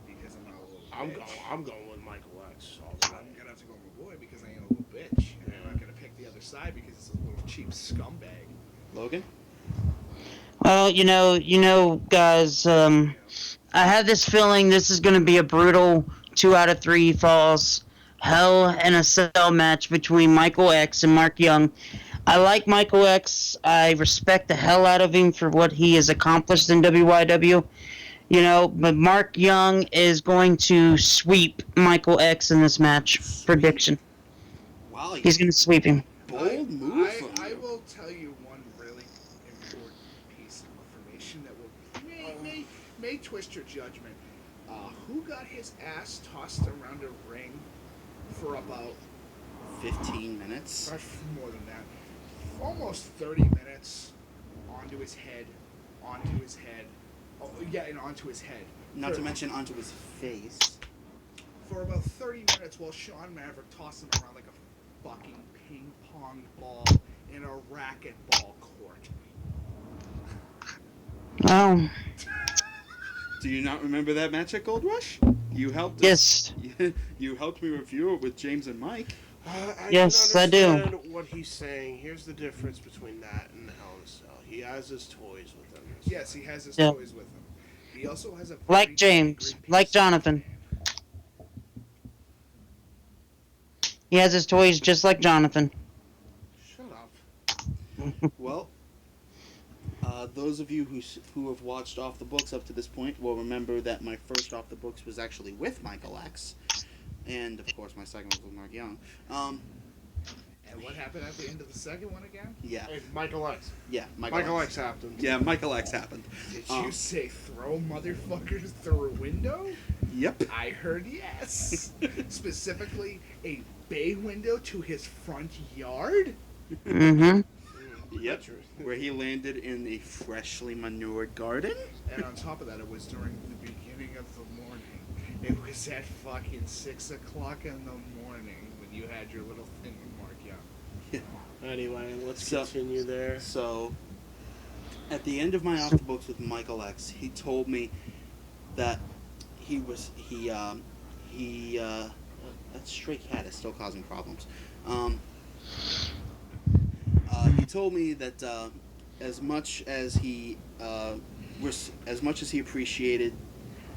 Speaker 4: because I'm not a little bitch.
Speaker 6: I'm going with Michael X. All the way.
Speaker 4: I'm gonna have to go with my boy because I ain't a little bitch, and I'm not gonna pick the other side because it's a little cheap scumbag.
Speaker 5: Logan?
Speaker 3: Well, you know, guys, I have this feeling this is going to be a brutal 2 out of 3 falls Hell in a Cell match between Michael X and Mark Young. I like Michael X. I respect the hell out of him for what he has accomplished in WYW. You know, but Mark Young is going to sweep Michael X in this match. Prediction.
Speaker 5: Wow,
Speaker 3: He's going to sweep him.
Speaker 5: bold move from
Speaker 4: I
Speaker 5: you.
Speaker 4: will tell you one really important piece of information that will may twist your judgment. Who got his ass tossed around a ring for about
Speaker 5: 15 minutes.
Speaker 4: more than that, almost 30 minutes onto his head, oh yeah, and onto his head.
Speaker 5: Not to mention onto his face.
Speaker 4: For about 30 minutes while Sean Maverick tossed him around like a fucking ping pong ball in a racquetball court.
Speaker 3: Oh,
Speaker 5: Do you not remember that match at Gold Rush? You helped
Speaker 3: yes.
Speaker 5: You helped me review it with James and Mike.
Speaker 3: Yes, I do.
Speaker 6: understand what he's saying. Here's the difference between that and the Hell in a Cell. He has his toys with him.
Speaker 4: Yes, he has his
Speaker 3: Yeah.
Speaker 4: toys with him. He also has a
Speaker 3: Like
Speaker 4: very
Speaker 3: James,
Speaker 4: angry
Speaker 3: like
Speaker 4: piece of
Speaker 3: Jonathan. He has his toys just like Jonathan.
Speaker 6: Shut up.
Speaker 5: Well, those of you who have watched Off the Books up to this point will remember that my first Off the Books was actually with Michael X. And, of course, my second was with Mark Young.
Speaker 4: And what happened at the end of the second one again?
Speaker 5: Yeah.
Speaker 6: Hey, Michael X.
Speaker 5: Yeah,
Speaker 6: Michael X happened.
Speaker 5: Yeah, Michael X happened.
Speaker 4: Did you say throw motherfuckers through a window?
Speaker 5: Yep.
Speaker 4: I heard yes. Specifically, a bay window to his front yard?
Speaker 3: Mm-hmm.
Speaker 5: Yep. Where he landed in a freshly manured garden.
Speaker 4: And on top of that, it was during the beginning of the morning. It was at fucking 6 o'clock in the morning when you had your little thing with Mark Young.
Speaker 6: Anyway, let's
Speaker 5: So-
Speaker 6: continue there.
Speaker 5: So, at the end of my Off the Books with Michael X, he told me that that stray cat is still causing problems. He told me that as much as he appreciated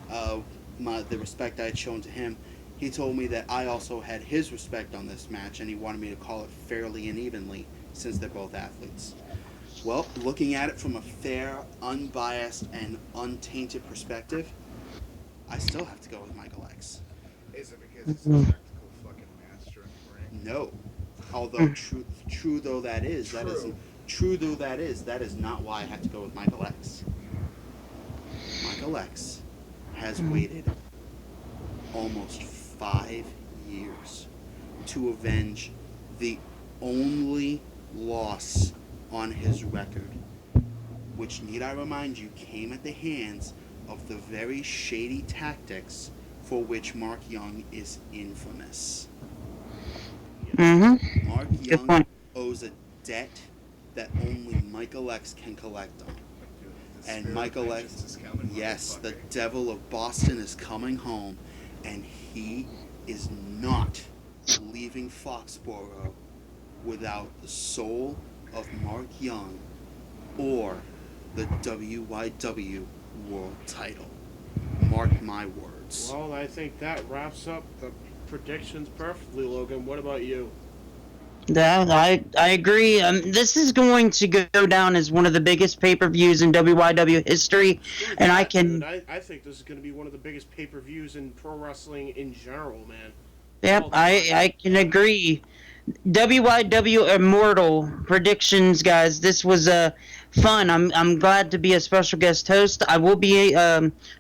Speaker 5: the respect I had shown to him, he told me that I also had his respect on this match, and he wanted me to call it fairly and evenly, since they're both athletes. Well, looking at it from a fair, unbiased, and untainted perspective, I still have to go with Michael X.
Speaker 4: Is it because he's a practical fucking master in the ring?
Speaker 5: No. Although true though that is, that is not why I have to go with Michael X. Michael X has waited almost 5 years to avenge the only loss on his record, which, need I remind you, came at the hands of the very shady tactics for which Mark Young is infamous.
Speaker 3: Mm-hmm.
Speaker 5: Mark
Speaker 3: Good
Speaker 5: Young
Speaker 3: point.
Speaker 5: owes a debt that only Michael X can collect on. And Michael X, yes, the devil of Boston is coming home, and he is not leaving Foxborough without the soul of Mark Young or the WYW World Title. Mark my words.
Speaker 6: Well, I think that wraps up the predictions perfectly, Logan. What about you?
Speaker 3: Yeah, I agree. This is going to go down as one of the biggest pay-per-views in WYW history, and I can.
Speaker 6: Dude, I think this is going to be one of the biggest pay-per-views in pro wrestling in general, man.
Speaker 3: Yep, I can agree. WYW Immortal predictions, guys. This was fun. I'm glad to be a special guest host. I will be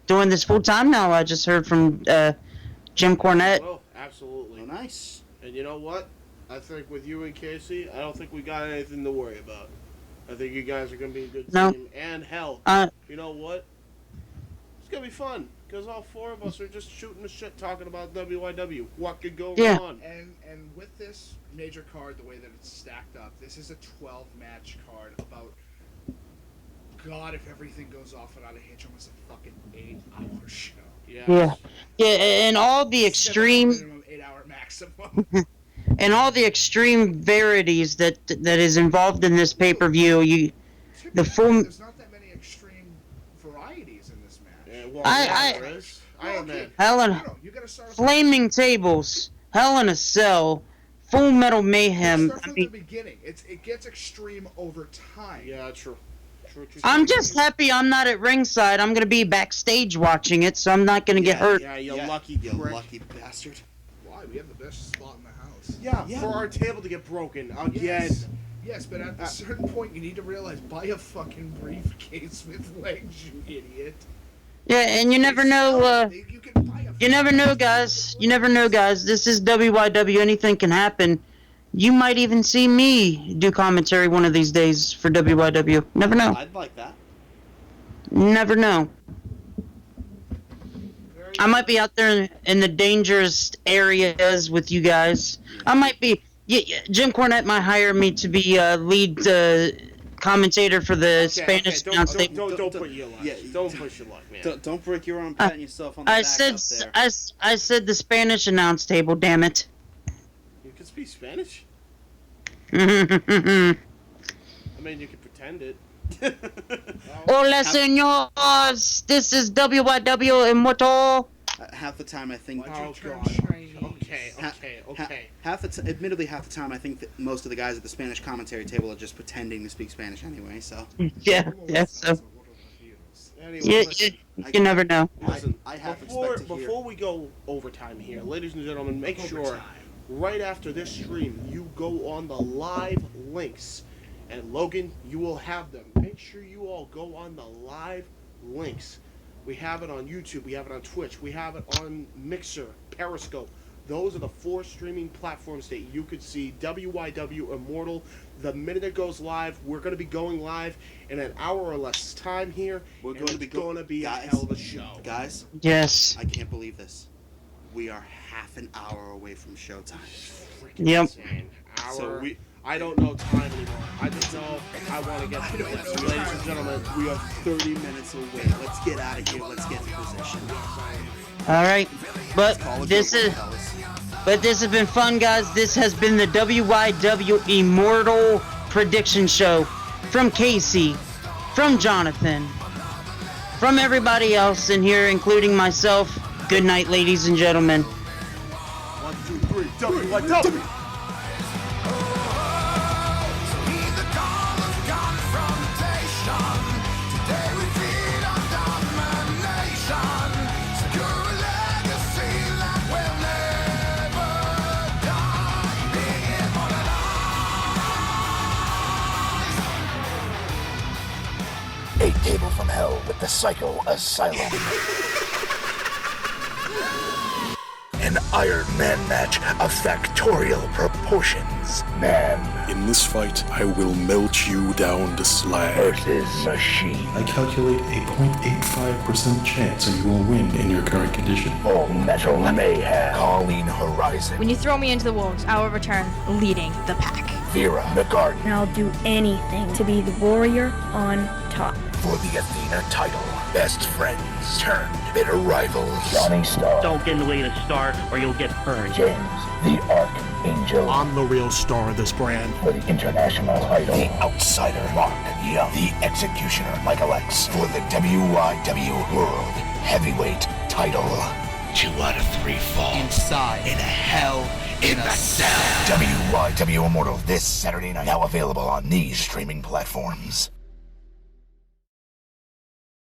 Speaker 3: doing this full time now. I just heard from Jim Cornette.
Speaker 6: Well, absolutely.
Speaker 5: Oh, nice.
Speaker 6: And you know what? I think with you and Casey, I don't think we got anything to worry about. I think you guys are going to be a good team. And hell, you know what? It's going to be fun. Because all four of us are just shooting the shit talking about WYW. What could go wrong?
Speaker 4: And with this major card, the way that it's stacked up, this is a 12-match card about, God, if everything goes off without a hitch, almost a fucking 8-hour show.
Speaker 3: Yeah, and all the extreme...
Speaker 4: Minimum 8-hour maximum.
Speaker 3: And all the extreme verities that is involved in this pay-per-view,
Speaker 4: There's not that many extreme varieties in this match.
Speaker 6: Yeah, well,
Speaker 3: there
Speaker 6: is. Iron Man.
Speaker 4: You gotta start
Speaker 3: Flaming Tables, Hell in a Cell, Full Metal Mayhem.
Speaker 4: Start from the beginning. It gets extreme over time.
Speaker 6: Yeah, true.
Speaker 3: I'm just happy I'm not at ringside. I'm gonna be backstage watching it, so I'm not gonna get hurt.
Speaker 6: Yeah, you lucky
Speaker 5: bastard.
Speaker 4: Why? We have the best spot in the house.
Speaker 6: Yeah, for our table to get broken again.
Speaker 4: Yes, but at a certain point, you need to realize, buy a fucking briefcase with legs, you idiot.
Speaker 3: Yeah, and you never know. You never know, guys. You never know, guys. This is WYW. Anything can happen. You might even see me do commentary one of these days for WYW. Never know.
Speaker 5: I'd like that.
Speaker 3: Never know. I might be out there in the dangerous areas with you guys. I might be. Jim Cornette might hire me to be lead commentator for the Spanish announce table.
Speaker 6: Don't put your luck. Don't push your luck, man.
Speaker 5: Don't break your arm patting yourself on the back up there.
Speaker 3: I said the Spanish announce table. Damn it.
Speaker 6: You can speak Spanish.
Speaker 3: I
Speaker 6: mean, you can pretend it.
Speaker 3: Hola, señores. This is WYW Immortal.
Speaker 5: Half the time I think.
Speaker 6: Oh God. Okay.
Speaker 5: Admittedly, half the time I think that most of the guys at the Spanish commentary table are just pretending to speak Spanish anyway. So.
Speaker 3: Yeah. So.
Speaker 6: Anyway,
Speaker 3: you never know.
Speaker 5: Listen,
Speaker 6: before we go overtime here, ladies and gentlemen, make sure right after this stream you go on the live links, and Logan, you will have them. Make sure you all go on the live links. We have it on YouTube, we have it on Twitch, we have it on Mixer, Periscope. Those are the 4 streaming platforms that you could see WYW Immortal. The minute it goes live, we're going to be going live in an hour or less time here.
Speaker 5: We're going to be
Speaker 6: a hell of a show.
Speaker 5: Guys,
Speaker 3: yes.
Speaker 5: I can't believe this. We are half an hour away from showtime.
Speaker 3: Yep.
Speaker 6: I don't know time anymore. I just know I want to get to this. Ladies and gentlemen,
Speaker 5: we are 30 minutes away. Let's get out of here. Let's get to position.
Speaker 3: All right, but this has been fun, guys. This has been the WYW Immortal Prediction Show from Casey, from Jonathan, from everybody else in here, including myself. Good night, ladies and gentlemen.
Speaker 5: 1, 2, 3, WYW.
Speaker 7: A table from hell with the Psycho Asylum. An Iron Man match of factorial proportions. Man
Speaker 8: In this fight, I will melt you down to slag.
Speaker 7: versus machine.
Speaker 8: I calculate a 0.85% chance that you will win in your current condition.
Speaker 7: All metal mayhem. Calling Horizon.
Speaker 9: When you throw me into the wolves, I will return leading the pack. Vera the Garden.
Speaker 10: And I'll do anything to be the warrior on top.
Speaker 9: For the Athena title, best friends turned bitter rivals. Johnny Star.
Speaker 11: Don't get in the way of the star or you'll get burned.
Speaker 9: James, the Archangel.
Speaker 1: I'm the real star of this brand.
Speaker 9: For the international title, the Outsider, Mark Young. The Executioner, Michael X. For the WYW World Heavyweight title. 2 out of 3 fall.
Speaker 5: Inside.
Speaker 9: In a hell in a cell. WYW Immortal this Saturday night. Now available on these streaming platforms.